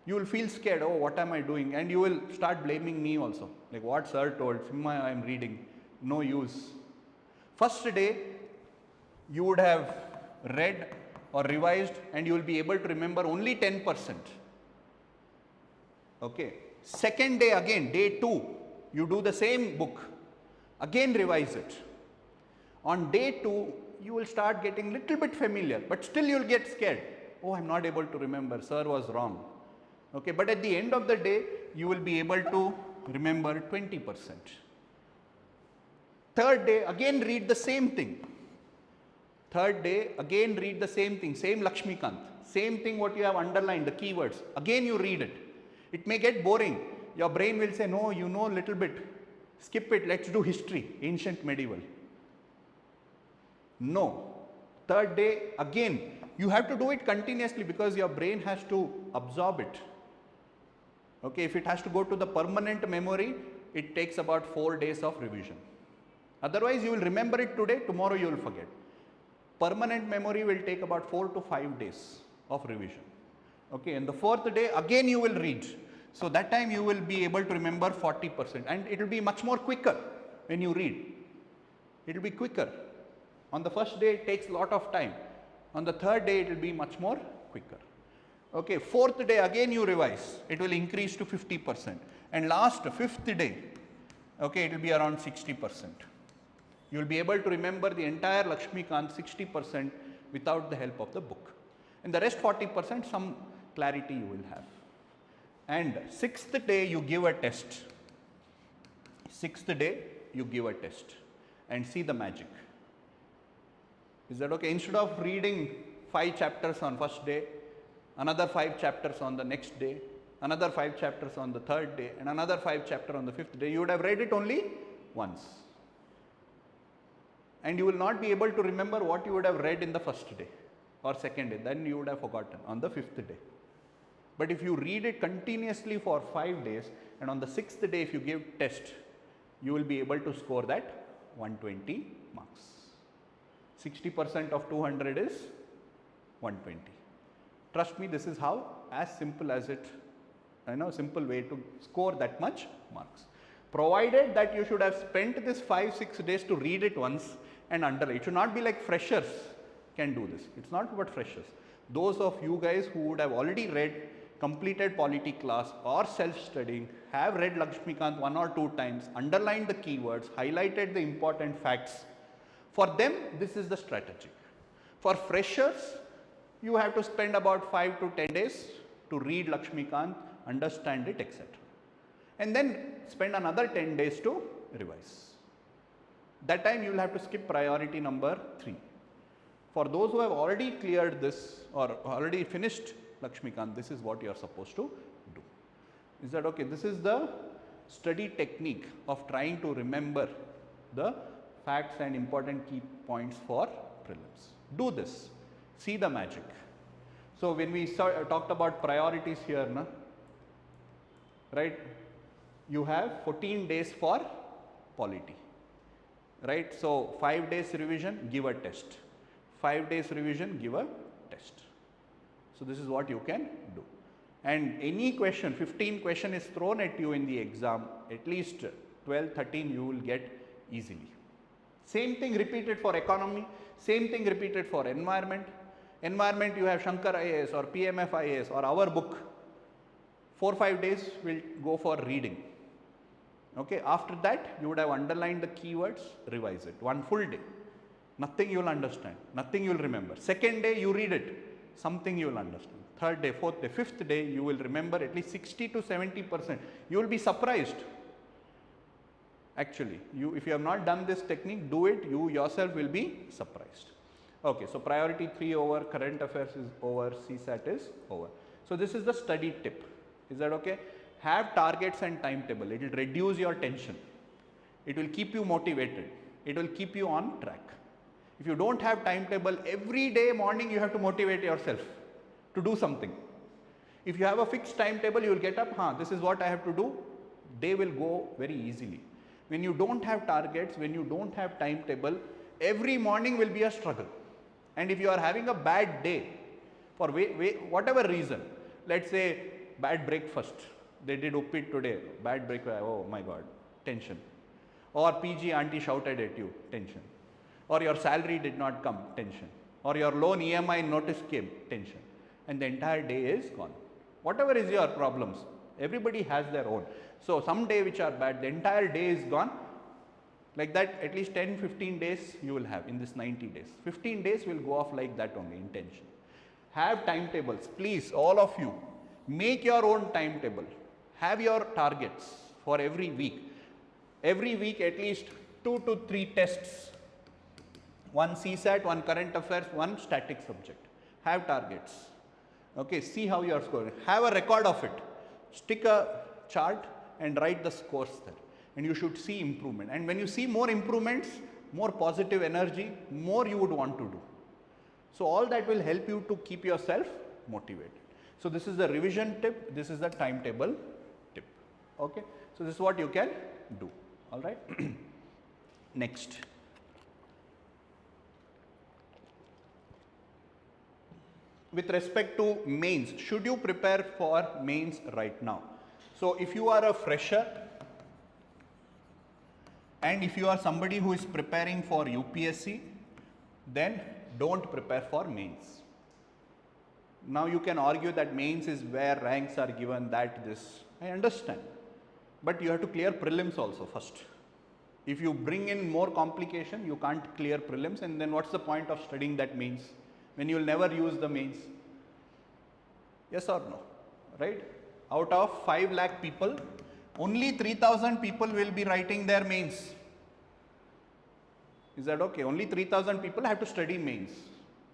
You will feel scared, oh, what am I doing? And you will start blaming me also. Like, what sir told, Simha, I am reading, no use. First day, you would have read or revised and you will be able to remember only 10%. Okay. Second day again, day 2, you do the same book, again revise it. On day 2, you will start getting little bit familiar, but still you will get scared. oh, I'm not able to remember, sir was wrong. Okay, but at the end of the day, you will be able to remember 20%. Third day, again read the same thing. Third day, again read the same thing, same Lakshmikant, same thing what you have underlined, the keywords. Again you read it. It may get boring. Your brain will say, no, you know a little bit. Skip it, let's do history, ancient, medieval. No. Third day, again, you have to do it continuously because your brain has to absorb it. Okay, if it has to go to the permanent memory, it takes about 4 days of revision. Otherwise, you will remember it today, tomorrow you will forget. Permanent memory will take about 4 to 5 days of revision. Okay, and the fourth day, again you will read. So that time you will be able to remember 40%, and it will be much more quicker when you read. It will be quicker. On the first day, it takes a lot of time. On the third day, it will be much more quicker. Okay, fourth day, again you revise. It will increase to 50%. And last, fifth day, okay, it will be around 60%. You will be able to remember the entire Lakshmikant 60% without the help of the book. And the rest 40%, some clarity you will have. And sixth day, you give a test. Sixth day, you give a test and see the magic. Is that okay? Instead of reading 5 chapters on first day, another 5 chapters on the next day, another 5 chapters on the third day, and another 5 chapters on the fifth day, you would have read it only once. And you will not be able to remember what you would have read in the first day or second day. Then you would have forgotten on the fifth day. But if you read it continuously for 5 days, and on the sixth day if you give test, you will be able to score that 120 marks. 60% of 200 is 120. Trust me, this is how, as simple as it, simple way to score that much marks. Provided that you should have spent this 5-6 days to read it once and underline. It should not be like freshers can do this. It's not about freshers. Those of you guys who would have already read, completed polity class or self-studying, have read Lakshmikant 1 or 2 times, underlined the keywords, highlighted the important facts. For them, this is the strategy. For freshers, you have to spend about 5 to 10 days to read Lakshmikant, understand it, etc. And then spend another 10 days to revise. That time you will have to skip priority number 3. For those who have already cleared this or already finished Lakshmikant, this is what you are supposed to do. Is that okay? This is the study technique of trying to remember the facts and important key points for prelims. Do this. See the magic. So when we talked about priorities here, right? You have 14 days for polity, right? So 5 days revision, give a test. 5 days revision, give a test. So this is what you can do. And any question, 15 question is thrown at you in the exam, at least 12, 13 you will get easily. Same thing repeated for economy, same thing repeated for environment. Environment you have Shankar IAS or PMF IAS or our book. 4-5 days will go for reading. Okay, after that you would have underlined the keywords, revise it. 1 full day. Nothing you will understand, nothing you will remember. Second day you read it, something you will understand. Third day, fourth day, fifth day you will remember at least 60 to 70%. You will be surprised. Actually, if you have not done this technique, do it, you yourself will be surprised. Okay, so priority 3 over, current affairs is over, CSAT is over. So this is the study tip. Is that okay? Have targets and timetable. It will reduce your tension. It will keep you motivated. It will keep you on track. If you don't have timetable, every day morning you have to motivate yourself to do something. If you have a fixed timetable, you will get up, this is what I have to do. Day will go very easily. When you don't have targets, when you don't have timetable, every morning will be a struggle. And if you are having a bad day, for whatever reason, let's say bad breakfast, they did uppit today, bad breakfast, oh my God, tension. Or PG auntie shouted at you, tension. Or your salary did not come, tension. Or your loan EMI notice came, tension. And the entire day is gone. Whatever is your problems, everybody has their own. So some day which are bad, the entire day is gone. Like that, at least 10-15 days you will have in this 90 days. 15 days will go off like that only, in tension. Have timetables. Please, all of you, make your own timetable. Have your targets for every week. Every week at least 2 to 3 tests. One CSAT, one current affairs, one static subject. Have targets. Okay, see how you are scoring. Have a record of it. Stick a chart and write the scores there. And you should see improvement. And when you see more improvements, more positive energy, more you would want to do. So all that will help you to keep yourself motivated. So this is the revision tip, this is the timetable tip. Okay, so this is what you can do. All right. Next. With respect to mains, should you prepare for mains right now? So if you are a fresher and if you are somebody who is preparing for UPSC, then don't prepare for mains. Now you can argue that mains is where ranks are given, that this, I understand. But you have to clear prelims also first. If you bring in more complication, you can't clear prelims, and then what's the point of studying that mains when you will never use the mains? Yes or no? Right? Out of 5 lakh people, only 3,000 people will be writing their mains. Is that okay? Only 3,000 people have to study mains.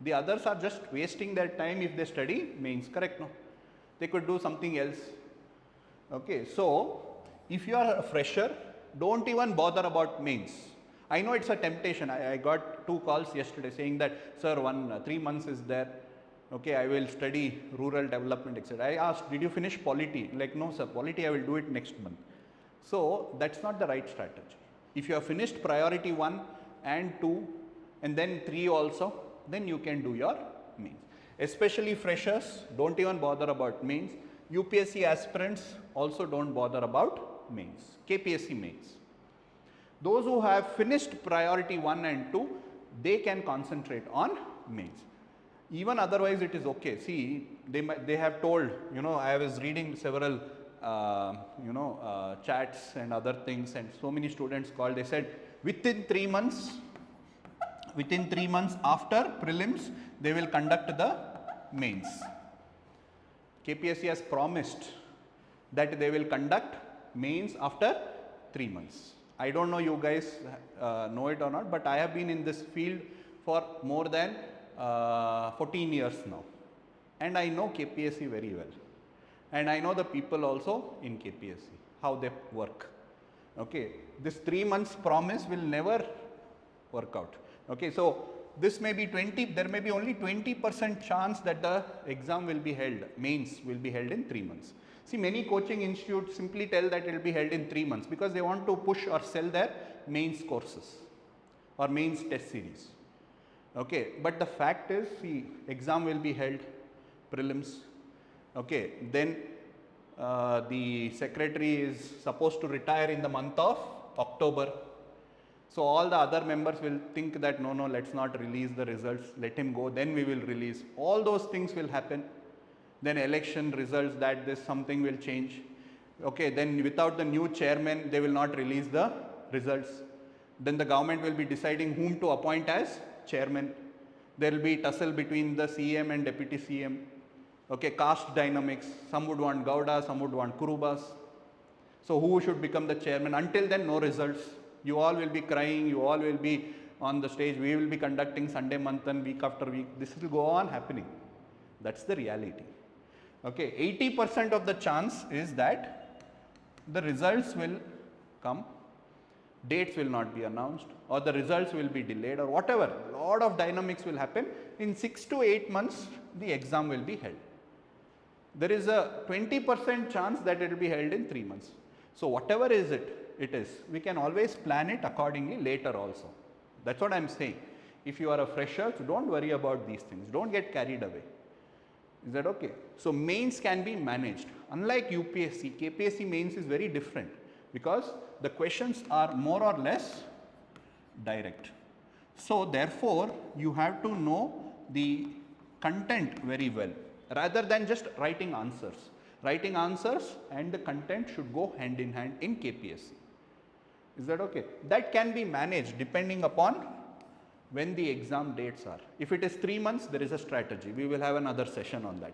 The others are just wasting their time if they study mains, correct? No? They could do something else. Okay, so if you are a fresher, don't even bother about mains. I know it's a temptation. I got 2 calls yesterday saying that, sir, 3 months is there. Okay, I will study rural development, etc. I asked, did you finish polity? Like, no, sir, polity I will do it next month. So that's not the right strategy. If you have finished priority 1 and 2 and then 3 also, then you can do your mains. Especially freshers, don't even bother about mains. UPSC aspirants also don't bother about mains, KPSC mains. Those who have finished priority 1 and 2, they can concentrate on mains. Even otherwise it is okay. See, they have told, I was reading several chats and other things, and so many students called, they said within 3 months after prelims, they will conduct the mains. KPSC has promised that they will conduct mains after 3 months. I don't know you guys know it or not, but I have been in this field for more than 14 years now. And I know KPSC very well. And I know the people also in KPSC, how they work. Okay, this 3 months promise will never work out. Okay, so this may be there may be only 20% chance that the exam will be held, mains will be held in 3 months. See, many coaching institutes simply tell that it will be held in 3 months because they want to push or sell their mains courses or mains test series. Okay, but the fact is, see, exam will be held, prelims. Okay, then the secretary is supposed to retire in the month of October. So all the other members will think that no, let's not release the results, let him go, then we will release. All those things will happen. Then election results, that this something will change. Okay, then without the new chairman, they will not release the results. Then the government will be deciding whom to appoint as chairman. There will be tussle between the CM and deputy CM. Okay, caste dynamics. Some would want Gowda, some would want Kurubas. So who should become the chairman? Until then, no results. You all will be crying, you all will be on the stage. We will be conducting Sunday Manthan week after week. This will go on happening. That's the reality. Okay, 80% of the chance is that the results will come, dates will not be announced, or the results will be delayed, or whatever. A lot of dynamics will happen. In 6 to 8 months, the exam will be held. There is a 20% chance that it will be held in 3 months. So whatever it is, we can always plan it accordingly later also. That's what I am saying. If you are a fresher, so don't worry about these things. Don't get carried away. Is that okay? So mains can be managed. Unlike UPSC, KPSC mains is very different because the questions are more or less direct. So therefore, you have to know the content very well rather than just writing answers. Writing answers and the content should go hand in hand in KPSC. Is that okay? That can be managed depending upon when the exam dates are. If it is 3 months, there is a strategy. We will have another session on that.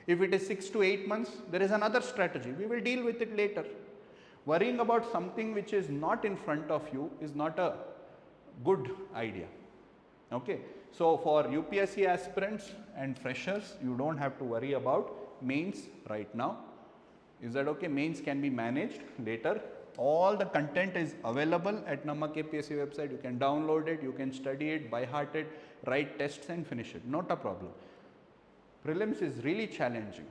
If it is 6 to 8 months, there is another strategy. We will deal with it later. Worrying about something which is not in front of you is not a good idea. Okay. So for UPSC aspirants and freshers, you don't have to worry about mains right now. Is that okay? Mains can be managed later. All the content is available at NammaKPSC website. You can download it, you can study it, by heart it, write tests and finish it. Not a problem. Prelims is really challenging.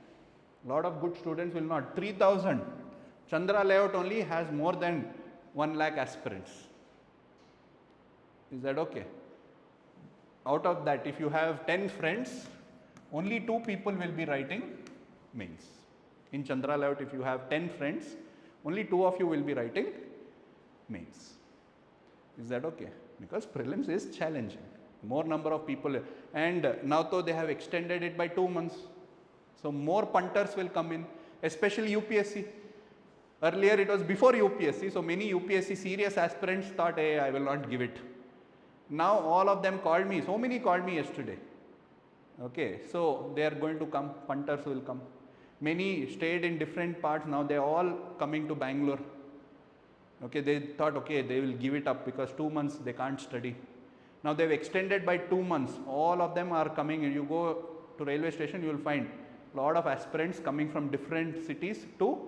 A lot of good students will not. 3000. Chandra layout only has more than 1 lakh aspirants. Is that okay? Out of that, if you have 10 friends, only 2 people will be writing mains. In Chandra layout, if you have 10 friends, only 2 of you will be writing mains. Is that okay? Because prelims is challenging. More number of people, and now though they have extended it by 2 months. So more punters will come in, especially UPSC. Earlier it was before UPSC, so many UPSC serious aspirants thought, hey, I will not give it. Now all of them called me, so many called me yesterday. Okay, so they are going to come, punters will come. Many stayed in different parts, now they are all coming to Bangalore. Okay, they thought, okay, they will give it up because 2 months they can't study. Now they have extended by 2 months, all of them are coming. You go to railway station, you will find a lot of aspirants coming from different cities to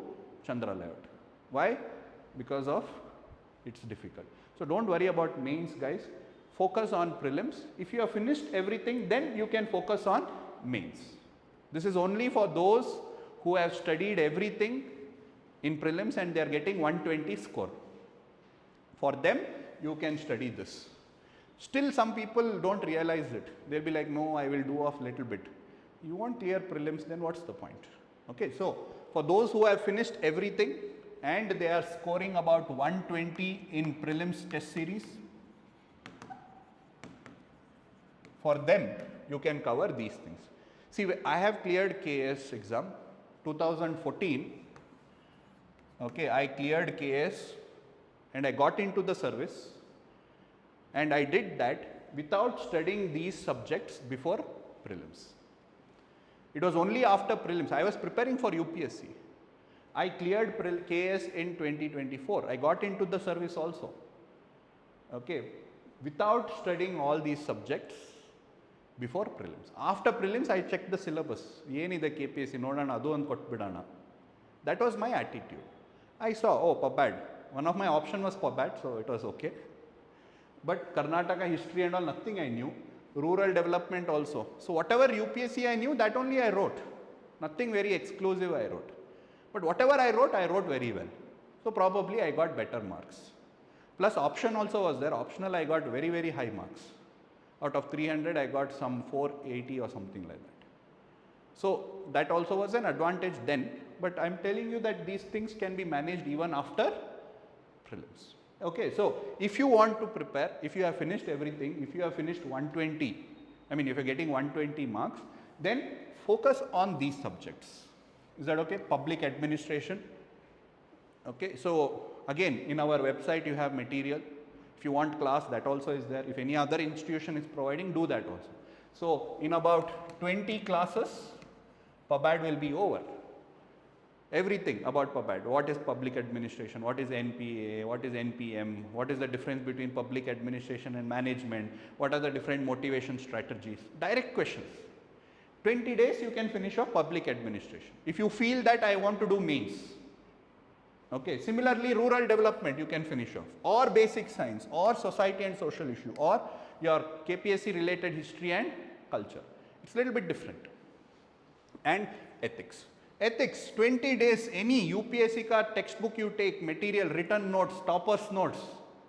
Chandra layout. Why? Because of it's difficult. So don't worry about mains, guys. Focus on prelims. If you have finished everything, then you can focus on mains. This is only for those who have studied everything in prelims and they are getting 120 score. For them, you can study this. Still some people don't realize it. They'll be like, no, I will do off little bit. You won't clear prelims, then what's the point? Okay, so for those who have finished everything and they are scoring about 120 in prelims test series, for them, you can cover these things. See, I have cleared KAS exam 2014. Okay, I cleared KAS and I got into the service, and I did that without studying these subjects before prelims. It was only after prelims. I was preparing for UPSC. I cleared KAS in 2024. I got into the service also. Okay, without studying all these subjects before prelims. After prelims, I checked the syllabus. Yenide KPSC nodana adu and kottbidana. That was my attitude. I saw, oh, PubAd. One of my option was PubAd, so it was okay. But Karnataka history and all, nothing I knew. Rural development also. So whatever UPSC I knew, that only I wrote. Nothing very exclusive I wrote. But whatever I wrote very well. So probably I got better marks. Plus option also was there. Optional I got very, very high marks. Out of 300, I got some 480 or something like that. So that also was an advantage then. But I'm telling you that these things can be managed even after prelims. Okay, so if you want to prepare, if you have finished everything, if you have finished 120, I mean if you're getting 120 marks, then focus on these subjects. Is that okay? Public administration. Okay, so again in our website you have material. If you want class, that also is there. If any other institution is providing, do that also. So in about 20 classes, PubAd will be over. Everything about PubAd. What is public administration? What is NPA? What is NPM? What is the difference between public administration and management? What are the different motivation strategies? Direct questions. 20 days you can finish off public administration. If you feel that I want to do mains. Okay. Similarly, rural development you can finish off, or basic science, or society and social issue, or your KPSC related history and culture. It's a little bit different. And ethics. Ethics, 20 days, any UPSC ka textbook you take, material, written notes, toppers notes,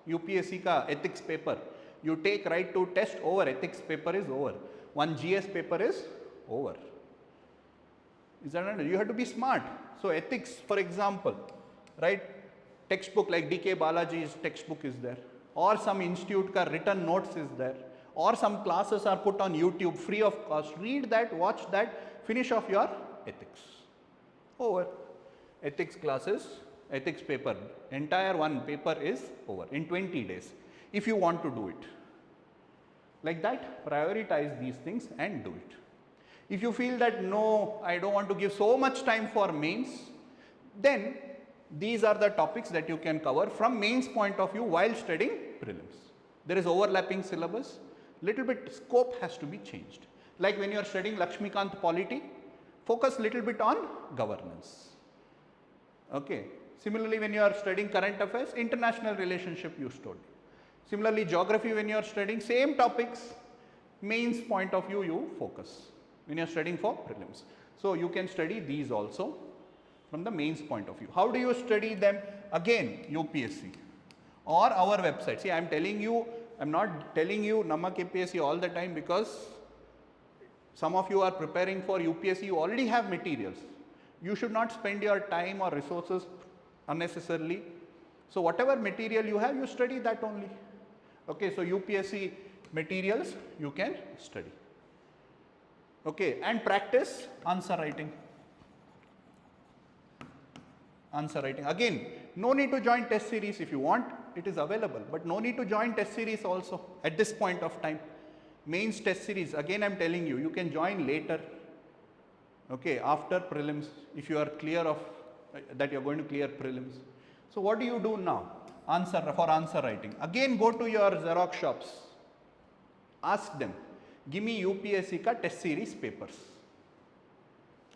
UPSC ka ethics paper, you take right to test, over, ethics paper is over. One GS paper is over. Is that right? You have to be smart. So ethics, for example, right, textbook like DK Balaji's textbook is there, or some institute ka written notes is there, or some classes are put on YouTube free of cost. Read that, watch that, finish off your ethics. Over. Ethics classes, ethics paper, entire one paper is over in 20 days if you want to do it. Like that, prioritize these things and do it. If you feel that no, I don't want to give so much time for mains, then these are the topics that you can cover from mains point of view while studying prelims. There is overlapping syllabus, little bit scope has to be changed. Like when you are studying Lakshmikant polity, focus little bit on governance. Okay. Similarly, when you are studying current affairs, international relationship you study. Similarly, geography, when you are studying same topics, mains point of view you focus when you are studying for prelims. So you can study these also from the mains point of view. How do you study them? Again, UPSC or our website. See, I am telling you, I am not telling you NammaKPSC all the time because some of you are preparing for UPSC, you already have materials. You should not spend your time or resources unnecessarily. So whatever material you have, you study that only. Okay, so UPSC materials you can study. Okay, and practice answer writing. Answer writing. Again, no need to join test series. If you want, it is available, but no need to join test series also at this point of time. Mains test series, again I am telling you, you can join later. Okay, after prelims, if you are clear of that you are going to clear prelims. So what do you do now? Answer writing. Again, go to your Xerox shops. Ask them, give me UPSC ka test series papers.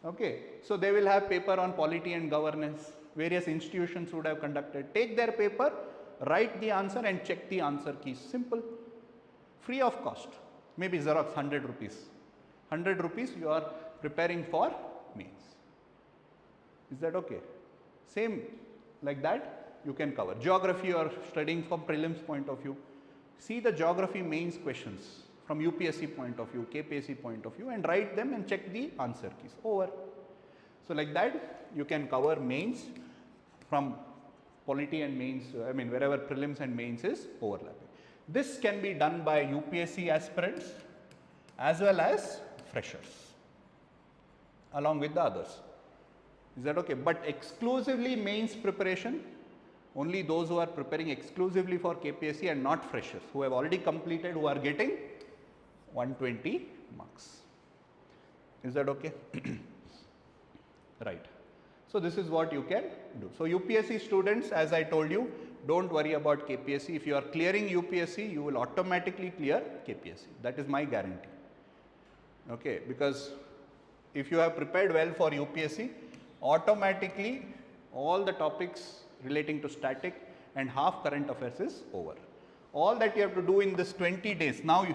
Okay, so they will have paper on polity and governance. Various institutions would have conducted. Take their paper, write the answer and check the answer keys. Simple. Free of cost. Maybe Xerox 100 rupees. 100 rupees you are preparing for mains. Is that okay? Same like that you can cover. Geography you are studying from prelims point of view. See the geography mains questions from UPSC point of view, KPSC point of view and write them and check the answer keys. Over. So like that you can cover mains from polity and mains, I mean wherever prelims and mains is overlapping. This can be done by UPSC aspirants as well as freshers along with the others. Is that okay? But exclusively mains preparation, only those who are preparing exclusively for KPSC and not freshers who have already completed, who are getting 120 marks. Is that okay? Right. So this is what you can do. So UPSC students, as I told you, don't worry about KPSC. If you are clearing UPSC, you will automatically clear KPSC. That is my guarantee. Okay, because if you have prepared well for UPSC, automatically all the topics relating to static and half current affairs is over. All that you have to do in this 20 days, now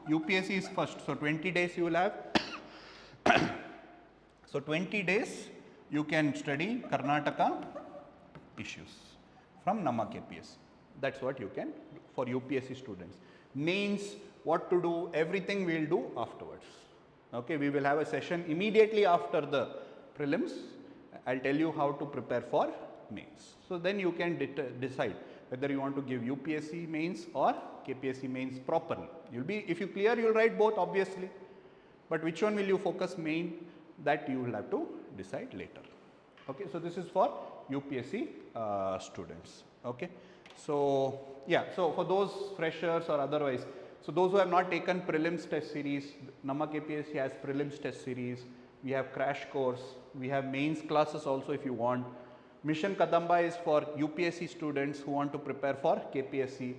UPSC is first, so 20 days you will have. So 20 days you can study Karnataka issues from NammaKPSC. That's what you can do for UPSC students. Mains, what to do, everything we will do afterwards. Okay, we will have a session immediately after the prelims. I will tell you how to prepare for mains. So then you can decide whether you want to give UPSC mains or KPSC mains properly. You'll be, if you clear, you will write both obviously, but which one will you focus main, that you will have to decide later. Okay, so this is for UPSC students. Okay, so yeah, so for those freshers or otherwise, so those who have not taken prelims test series, NammaKPSC has prelims test series, we have crash course, we have mains classes also if you want. Mission Kadamba is for UPSC students who want to prepare for KPSC.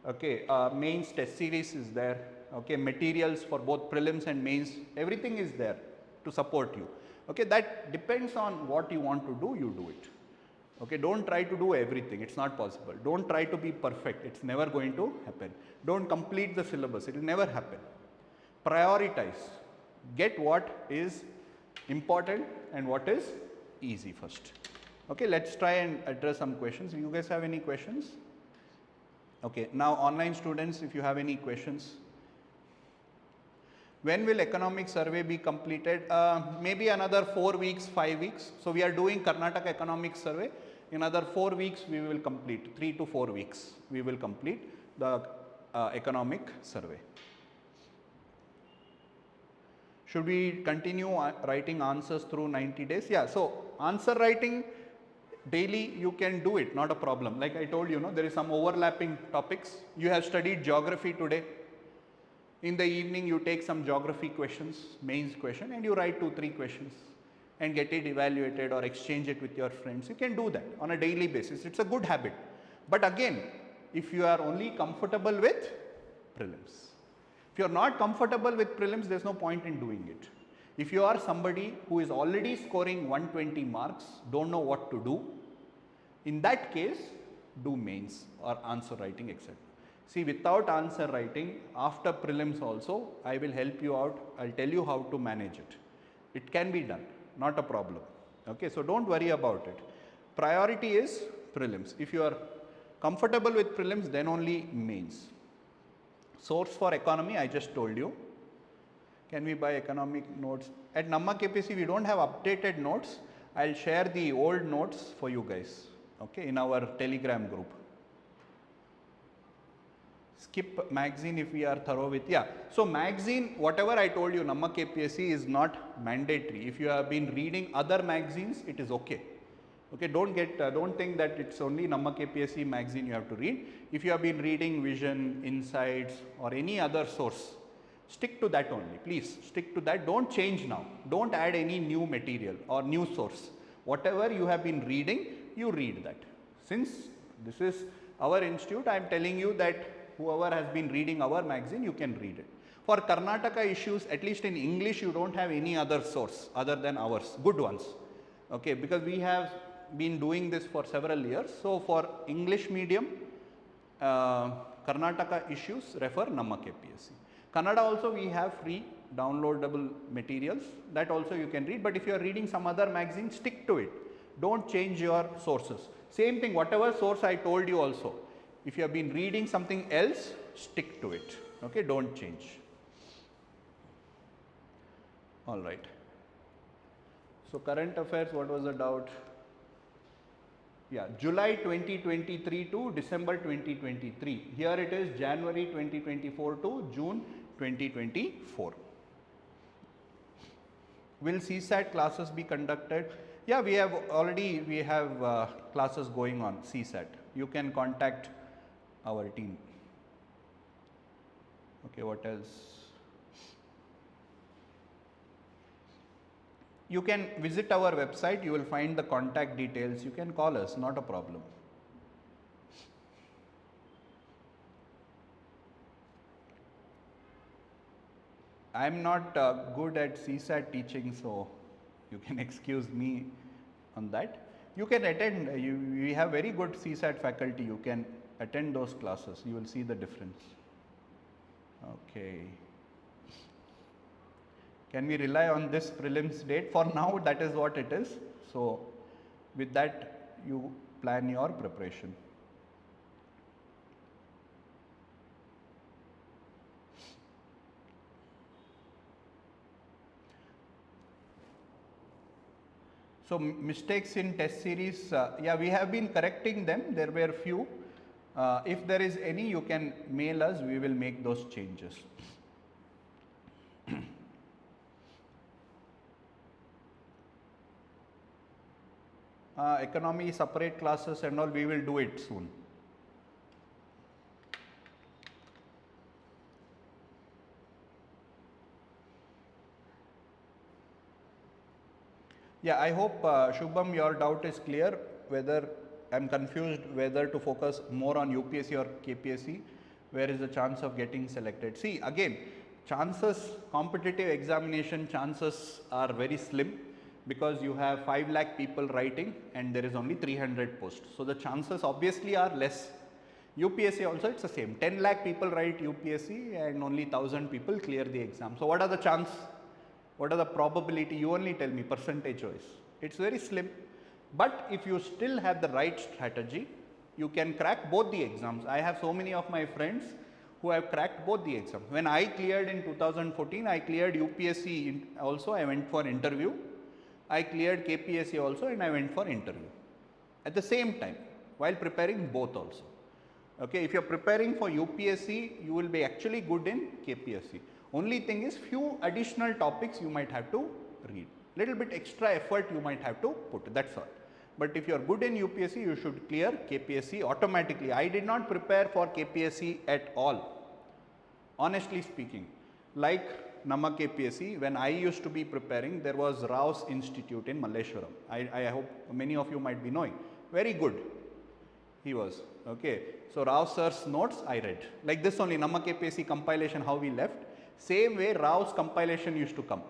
Okay, mains test series is there. Okay, materials for both prelims and mains, everything is there to support you. Okay, that depends on what you want to do, you do it. Okay, don't try to do everything, it's not possible. Don't try to be perfect, it's never going to happen. Don't complete the syllabus, it will never happen. Prioritize, get what is important and what is easy first. Okay, let's try and address some questions. You guys have any questions? Okay, now online students, if you have any questions. When will economic survey be completed? Maybe another 4 weeks, 5 weeks. So we are doing Karnataka economic survey. In another 4 weeks we will complete, 3 to 4 weeks we will complete the economic survey. Should we continue writing answers through 90 days? Yeah, so answer writing daily you can do it, not a problem. Like I told you, there is some overlapping topics. You have studied geography today. In the evening you take some geography questions, mains question, and you write 2-3 questions and get it evaluated or exchange it with your friends. You can do that on a daily basis. It's a good habit. But again, if you are only comfortable with prelims. If you are not comfortable with prelims, there is no point in doing it. If you are somebody who is already scoring 120 marks, don't know what to do, in that case, do mains or answer writing, etc. See, without answer writing, after prelims also, I will help you out. I will tell you how to manage it. It can be done, not a problem. Okay, so don't worry about it. Priority is prelims. If you are comfortable with prelims, then only mains. Source for economy, I just told you. Can we buy economic notes? At NammaKPSC, we don't have updated notes. I'll share the old notes for you guys, okay, in our Telegram group. Skip magazine if we are thorough with, yeah. So magazine, whatever I told you, NammaKPSC is not mandatory. If you have been reading other magazines, it is okay. Okay, don't think that it's only NammaKPSC magazine you have to read. If you have been reading Vision, Insights or any other source, stick to that only. Please stick to that. Don't change now. Don't add any new material or new source. Whatever you have been reading, you read that. Since this is our institute, I am telling you that whoever has been reading our magazine, you can read it. For Karnataka issues, at least in English, you don't have any other source other than ours, good ones. Okay, because we have been doing this for several years. So for English medium, Karnataka issues, refer NammaKPSC. Kannada also we have free downloadable materials, that also you can read, but if you are reading some other magazine, stick to it. Don't change your sources. Same thing, whatever source I told you also, if you have been reading something else, stick to it. Okay, don't change. All right. So current affairs, what was the doubt? Yeah, July 2023 to December 2023. Here it is January 2024 to June 2024. Will CSAT classes be conducted? Yeah, we have classes going on CSAT. You can contact our team. Okay, what else? You can visit our website, you will find the contact details, you can call us, not a problem. I am not good at CSAT teaching, so you can excuse me on that. You can attend, we have very good CSAT faculty, you can attend those classes, you will see the difference. Okay. Can we rely on this prelims date? For now, that is what it is. So, with that, you plan your preparation. So, mistakes in test series, yeah, we have been correcting them. There were few. If there is any, you can mail us, we will make those changes. Economy separate classes and all, we will do it soon. Yeah, I hope Shubham, your doubt is clear, whether I am confused whether to focus more on UPSC or KPSC, where is the chance of getting selected. See, again, chances, competitive examination chances are very slim, because you have 5 lakh people writing and there is only 300 posts. So, the chances obviously are less. UPSC also it's the same, 10 lakh people write UPSC and only 1000 people clear the exam. So, what are the chances? What are the probability? You only tell me percentage wise. It's very slim. But if you still have the right strategy, you can crack both the exams. I have so many of my friends who have cracked both the exams. When I cleared in 2014, I cleared UPSC also, I went for interview. I cleared KPSC also and I went for interview at the same time while preparing both also. Okay, if you are preparing for UPSC, you will be actually good in KPSC. Only thing is few additional topics you might have to read. Little bit extra effort you might have to put, that's all. But if you are good in UPSC, you should clear KPSC automatically. I did not prepare for KPSC at all. honestly speaking. Like NammaKPSC, when I used to be preparing, there was Rao's Institute in Malleshwaram. I hope many of you might be knowing. Very good. He was. Okay. So Rao sir's notes I read. Like this only, NammaKPSC compilation, how we left. Same way Rao's compilation used to come.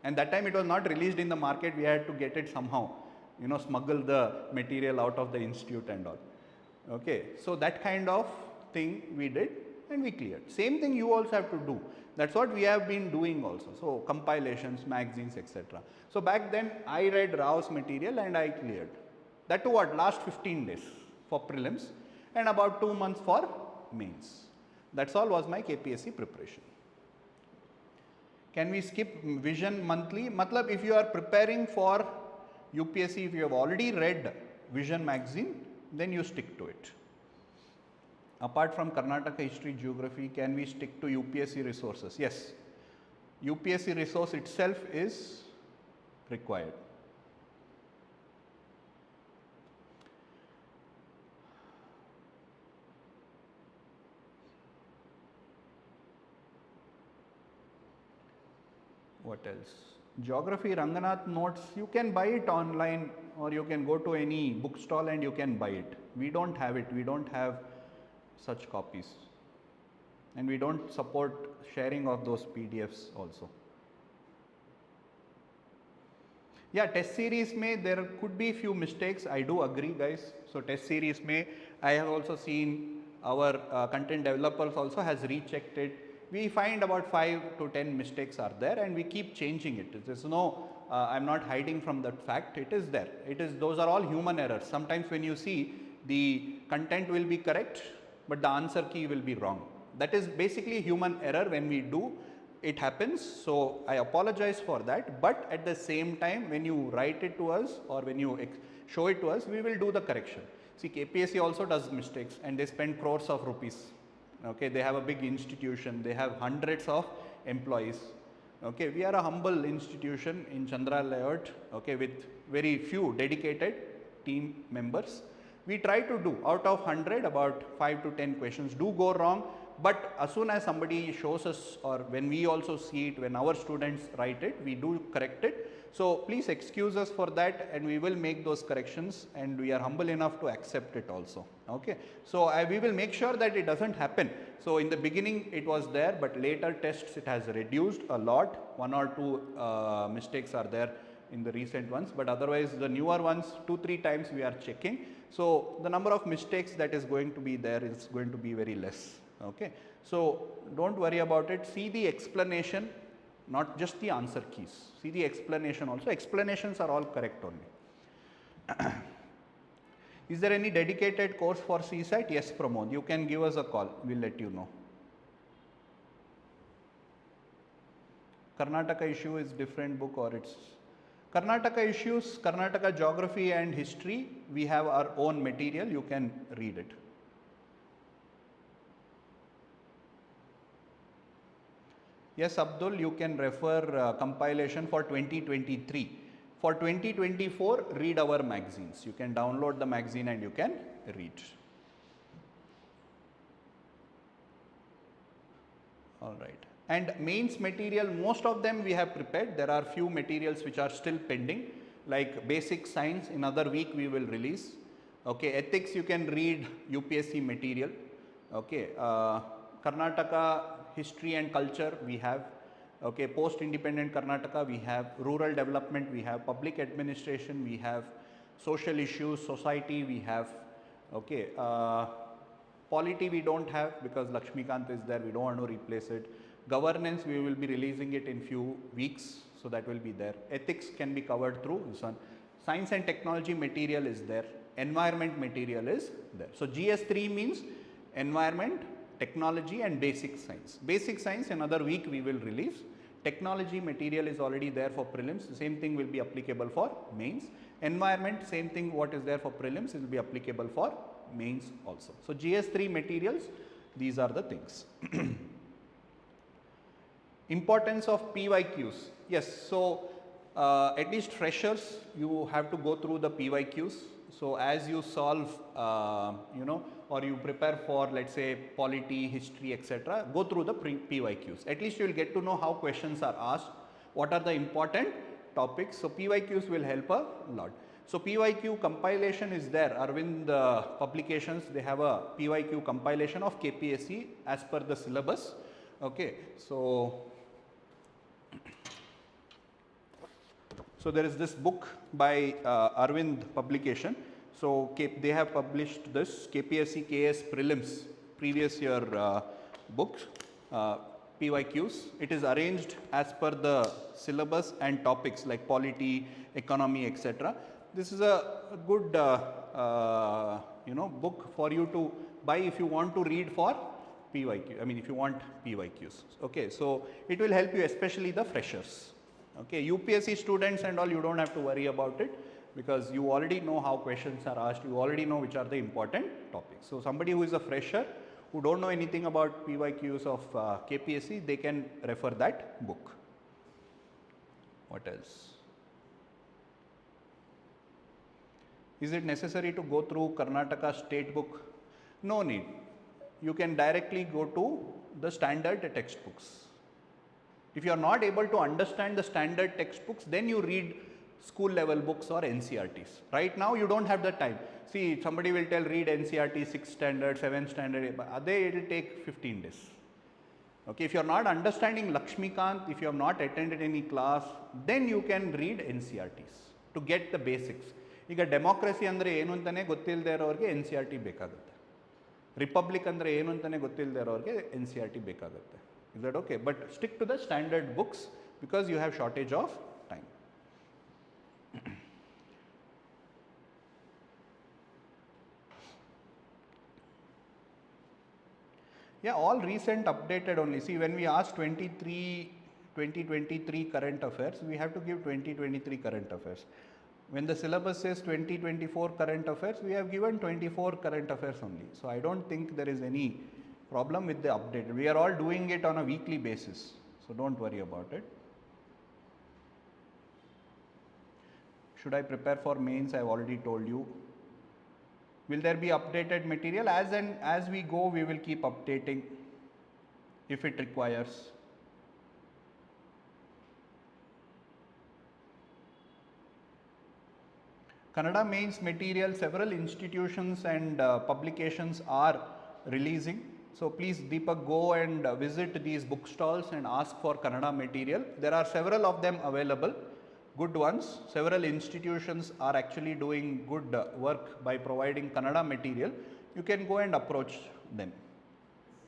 And that time it was not released in the market. We had to get it somehow. You know, smuggle the material out of the institute and all. Okay. So that kind of thing we did and we cleared. Same thing you also have to do. That's what we have been doing also. So compilations, magazines, etc. So back then I read Rao's material and I cleared. That too what? Last 15 days for prelims and about 2 months for mains. That's all was my KPSC preparation. Can we skip Vision monthly? Matlab, if you are preparing for UPSC, if you have already read Vision magazine, then you stick to it. Apart from Karnataka history, geography, can we stick to UPSC resources? Yes. UPSC resource itself is required. What else? Geography Ranganath notes, you can buy it online or you can go to any bookstall and you can buy it. We don't have it. We don't have such copies. And we don't support sharing of those PDFs also. Yeah, test series may there could be few mistakes. I do agree, guys. So test series may, I have also seen our content developers also has rechecked it. We find about 5 to 10 mistakes are there and we keep changing it. There's no, I'm not hiding from that fact. It is there. It is, those are all human errors. Sometimes when you see the content will be correct, but the answer key will be wrong. That is basically human error. When we do, it happens. So I apologize for that. But at the same time, when you write it to us or when you show it to us, we will do the correction. See, KPSC also does mistakes and they spend crores of rupees. Okay, they have a big institution, they have hundreds of employees. Okay, we are a humble institution in Chandra Layout, okay, with very few dedicated team members. We try to do out of 100, about 5 to 10 questions do go wrong, but as soon as somebody shows us or when we also see it, when our students write it, we do correct it. So please excuse us for that and we will make those corrections and we are humble enough to accept it also. Okay. So we will make sure that it doesn't happen. So in the beginning it was there, but later tests it has reduced a lot. 1 or 2 mistakes are there in the recent ones, but otherwise the newer ones 2-3 times we are checking. So the number of mistakes that is going to be there is going to be very less. Okay. So don't worry about it. See the explanation, not just the answer keys. See the explanation also. Explanations are all correct only. Is there any dedicated course for CSAT? Yes, Pramod. You can give us a call. We'll let you know. Karnataka issue is different book or it's Karnataka issues, Karnataka geography and history. We have our own material. You can read it. Yes, Abdul, you can refer compilation for 2023. For 2024, read our magazines. You can download the magazine and you can read. All right. And mains material, most of them we have prepared. There are few materials which are still pending, like basic science. In another week we will release. Okay, ethics you can read UPSC material. Okay, Karnataka history and culture we have. Okay, post-independent Karnataka we have, rural development we have, public administration we have, social issues, society we have. Okay, polity we don't have because Lakshmikant is there, we don't want to replace it. Governance we will be releasing it in few weeks, so that will be there. Ethics can be covered through this one. Science and technology material is there. Environment material is there. So GS3 means environment, technology and basic science. Basic science another week we will release. Technology material is already there for prelims. The same thing will be applicable for mains. Environment, same thing what is there for prelims will be applicable for mains also. So GS3 materials, these are the things. Importance of PYQs. Yes, so at least freshers, you have to go through the PYQs. So as you solve, or you prepare for, let's say, polity, history, etc., go through the PYQs. At least you will get to know how questions are asked, what are the important topics. So PYQs will help a lot. So PYQ compilation is there. Arvind publications, they have a PYQ compilation of KPSC as per the syllabus. Okay, so there is this book by Arvind publication. So they have published this KPSC KS prelims previous year books, PYQs. It is arranged as per the syllabus and topics like polity, economy, etc. This is a good book for you to buy if you want to read for PYQ. I mean, if you want PYQs. Okay, so it will help you, especially the freshers. Okay, UPSC students and all, you don't have to worry about it because you already know how questions are asked. You already know which are the important topics. So somebody who is a fresher who don't know anything about PYQs of KPSC, they can refer that book. What else? Is it necessary to go through Karnataka state book? No need. You can directly go to the standard textbooks. If you are not able to understand the standard textbooks, then you read school level books or NCRTs. Right now you don't have the time. See, somebody will tell read NCRT 6th standard, 7th standard, it will take 15 days. Okay, if you are not understanding Lakshmikant, if you have not attended any class, then you can read NCRTs to get the basics. ಈಗ democracy ಅಂದರೆ ಏನು ಅಂತಲೇ ಗೊತ್ತಿಲ್ಲದೆ ಇರೋರಿಗೆ NCRT ಬೇಕಾಗುತ್ತೆ. Republic ಅಂದರೆ ಏನು ಅಂತಲೇ ಗೊತ್ತಿಲ್ಲದೆ ಇರೋರಿಗೆ NCRT ಬೇಕಾಗುತ್ತೆ. Is that okay? But stick to the standard books because you have shortage of time. Yeah, all recent updated only. See, when we ask 2023 current affairs, we have to give 2023 current affairs. When the syllabus says 2024 current affairs, we have given 24 current affairs only. So I don't think there is any problem with the update. We are all doing it on a weekly basis, so don't worry about it. Should I prepare for mains? I have already told you. Will there be updated material? As we go, we will keep updating if it requires. Kannada mains material, several institutions and publications are releasing. So please, Deepak, go and visit these bookstalls and ask for Kannada material. There are several of them available, good ones. Several institutions are actually doing good work by providing Kannada material. You can go and approach them.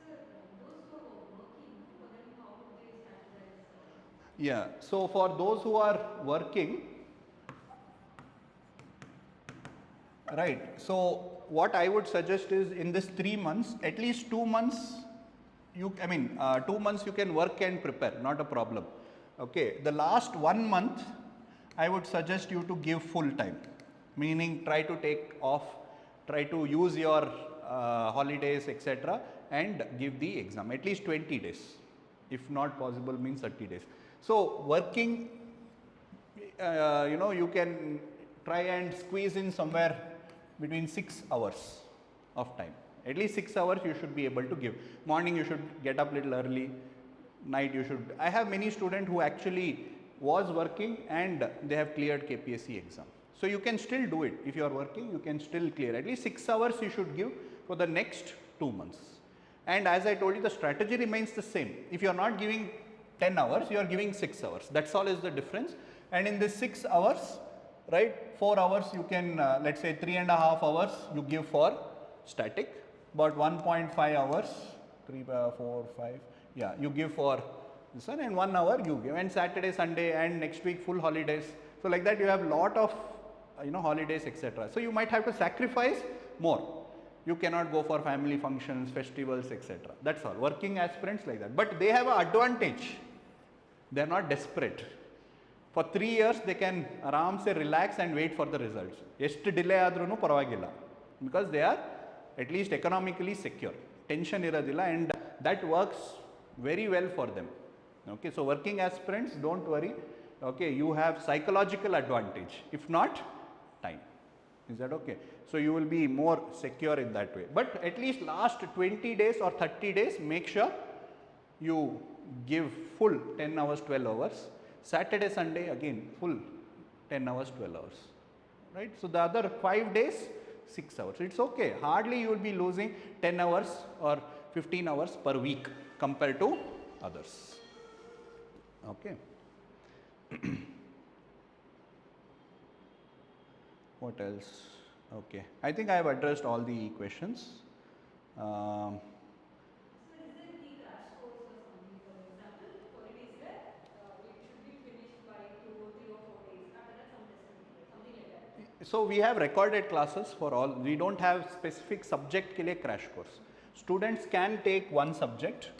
Sir, those who are working, for them, how do they strategize? Yeah, so for those who are working, right, so what I would suggest is in this 3 months, at least 2 months, 2 months you can work and prepare, not a problem. Okay, the last 1 month, I would suggest you to give full time, meaning try to take off, try to use your holidays, etc., and give the exam, at least 20 days, if not possible means 30 days. So working, you can try and squeeze in somewhere between 6 hours of time. At least 6 hours you should be able to give. Morning you should get up little early, night you should. I have many students who actually was working and they have cleared KPSC exam. So you can still do it. If you are working, you can still clear. At least 6 hours you should give for the next 2 months. And as I told you, the strategy remains the same. If you are not giving 10 hours, you are giving 6 hours. That's all is the difference. And in this 6 hours, right, 4 hours you can, let's say 3.5 hours you give for static, about 1.5 hours, 3, 4, 5, yeah, you give for this one, and 1 hour you give, and Saturday, Sunday, and next week full holidays. So like that you have lot of, holidays, etc. So you might have to sacrifice more. You cannot go for family functions, festivals, etc. That's all. Working aspirants like that. But they have an advantage. They are not desperate. For 3 years, they can aram se relax and wait for the results. ಎಷ್ಟು delay ಆದ್ರೂ ಪರವಾಗಿಲ್ಲ, because they are at least economically secure. Tension ಇರೋದಿಲ್ಲ, and that works very well for them. Okay, so working aspirants, don't worry. Okay, you have psychological advantage. If not, time. Is that okay? So you will be more secure in that way. But at least last 20 days or 30 days, make sure you give full 10 hours, 12 hours. Saturday, Sunday again full 10 hours, 12 hours. Right? So the other 5 days, 6 hours. It's okay. Hardly you will be losing 10 hours or 15 hours per week compared to others. Okay. What else? Okay. I think I have addressed all the questions. So is there the crash course or something, for example, politics where it should be finished by 2 or 3 or 4 days, after that some test will be there, something like that? So we have recorded classes for all. We don't have specific subject के लिए crash course. Students can take one subject.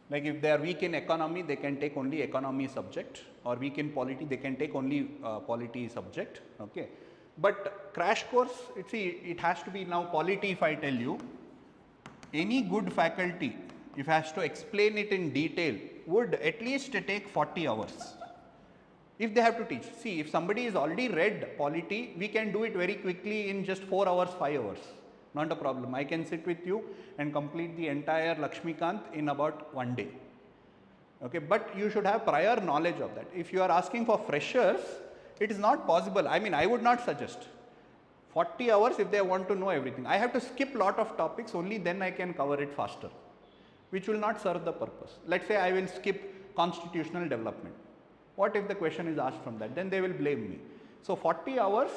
Like if they are weak in economy, they can take only economy subject, or weak in polity, they can take only polity subject. Okay. But crash course, it has to be now polity. If I tell you, any good faculty, if has to explain it in detail, would at least take 40 hours. If they have to teach. See, if somebody is already read polity, we can do it very quickly in just 4 hours, 5 hours. Not a problem. I can sit with you and complete the entire Lakshmikant in about 1 day. Okay, but you should have prior knowledge of that. If you are asking for freshers, it is not possible. I mean, I would not suggest 40 hours if they want to know everything. I have to skip lot of topics, only then I can cover it faster, which will not serve the purpose. Let's say I will skip constitutional development. What if the question is asked from that? Then they will blame me. So 40 hours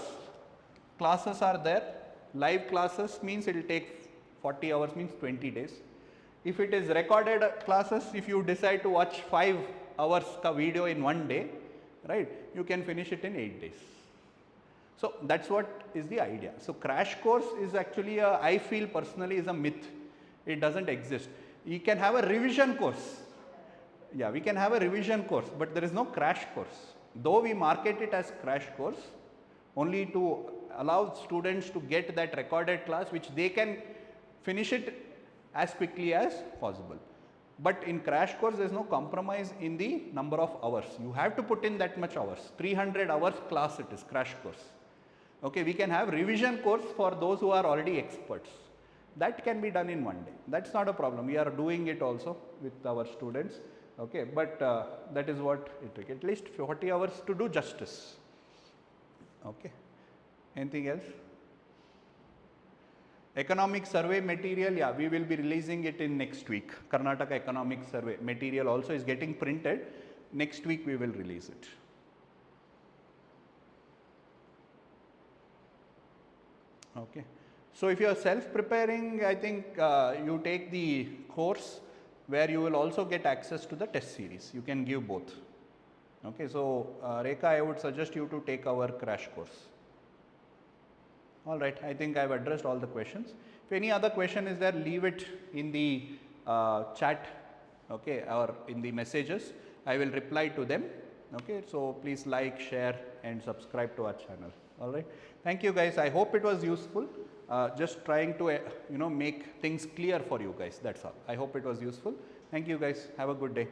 classes are there. Live classes means it will take 40 hours, means 20 days. If it is recorded classes, if you decide to watch 5 hours ka video in 1 day, right, you can finish it in 8 days. So that's what is the idea. So crash course is actually I feel personally is a myth. It doesn't exist. You can have a revision course. Yeah, we can have a revision course, but there is no crash course. Though we market it as crash course, only to allow students to get that recorded class, which they can finish it as quickly as possible. But in crash course, there is no compromise in the number of hours. You have to put in that much hours. 300 hours class it is, crash course. Okay, we can have revision course for those who are already experts. That can be done in 1 day. That's not a problem. We are doing it also with our students. Okay, but that is what it took. At least 40 hours to do justice. Okay. Anything else? Economic survey material, yeah, we will be releasing it in next week. Karnataka economic survey material also is getting printed. Next week we will release it. Okay. So if you are self-preparing, I think you take the course where you will also get access to the test series. You can give both. Okay. So Rekha, I would suggest you to take our crash course. All right. I think I have addressed all the questions. If any other question is there, leave it in the chat, okay, or in the messages. I will reply to them. Okay. So please like, share, and subscribe to our channel. All right. Thank you, guys. I hope it was useful. Just trying to make things clear for you guys. That's all. I hope it was useful. Thank you, guys. Have a good day.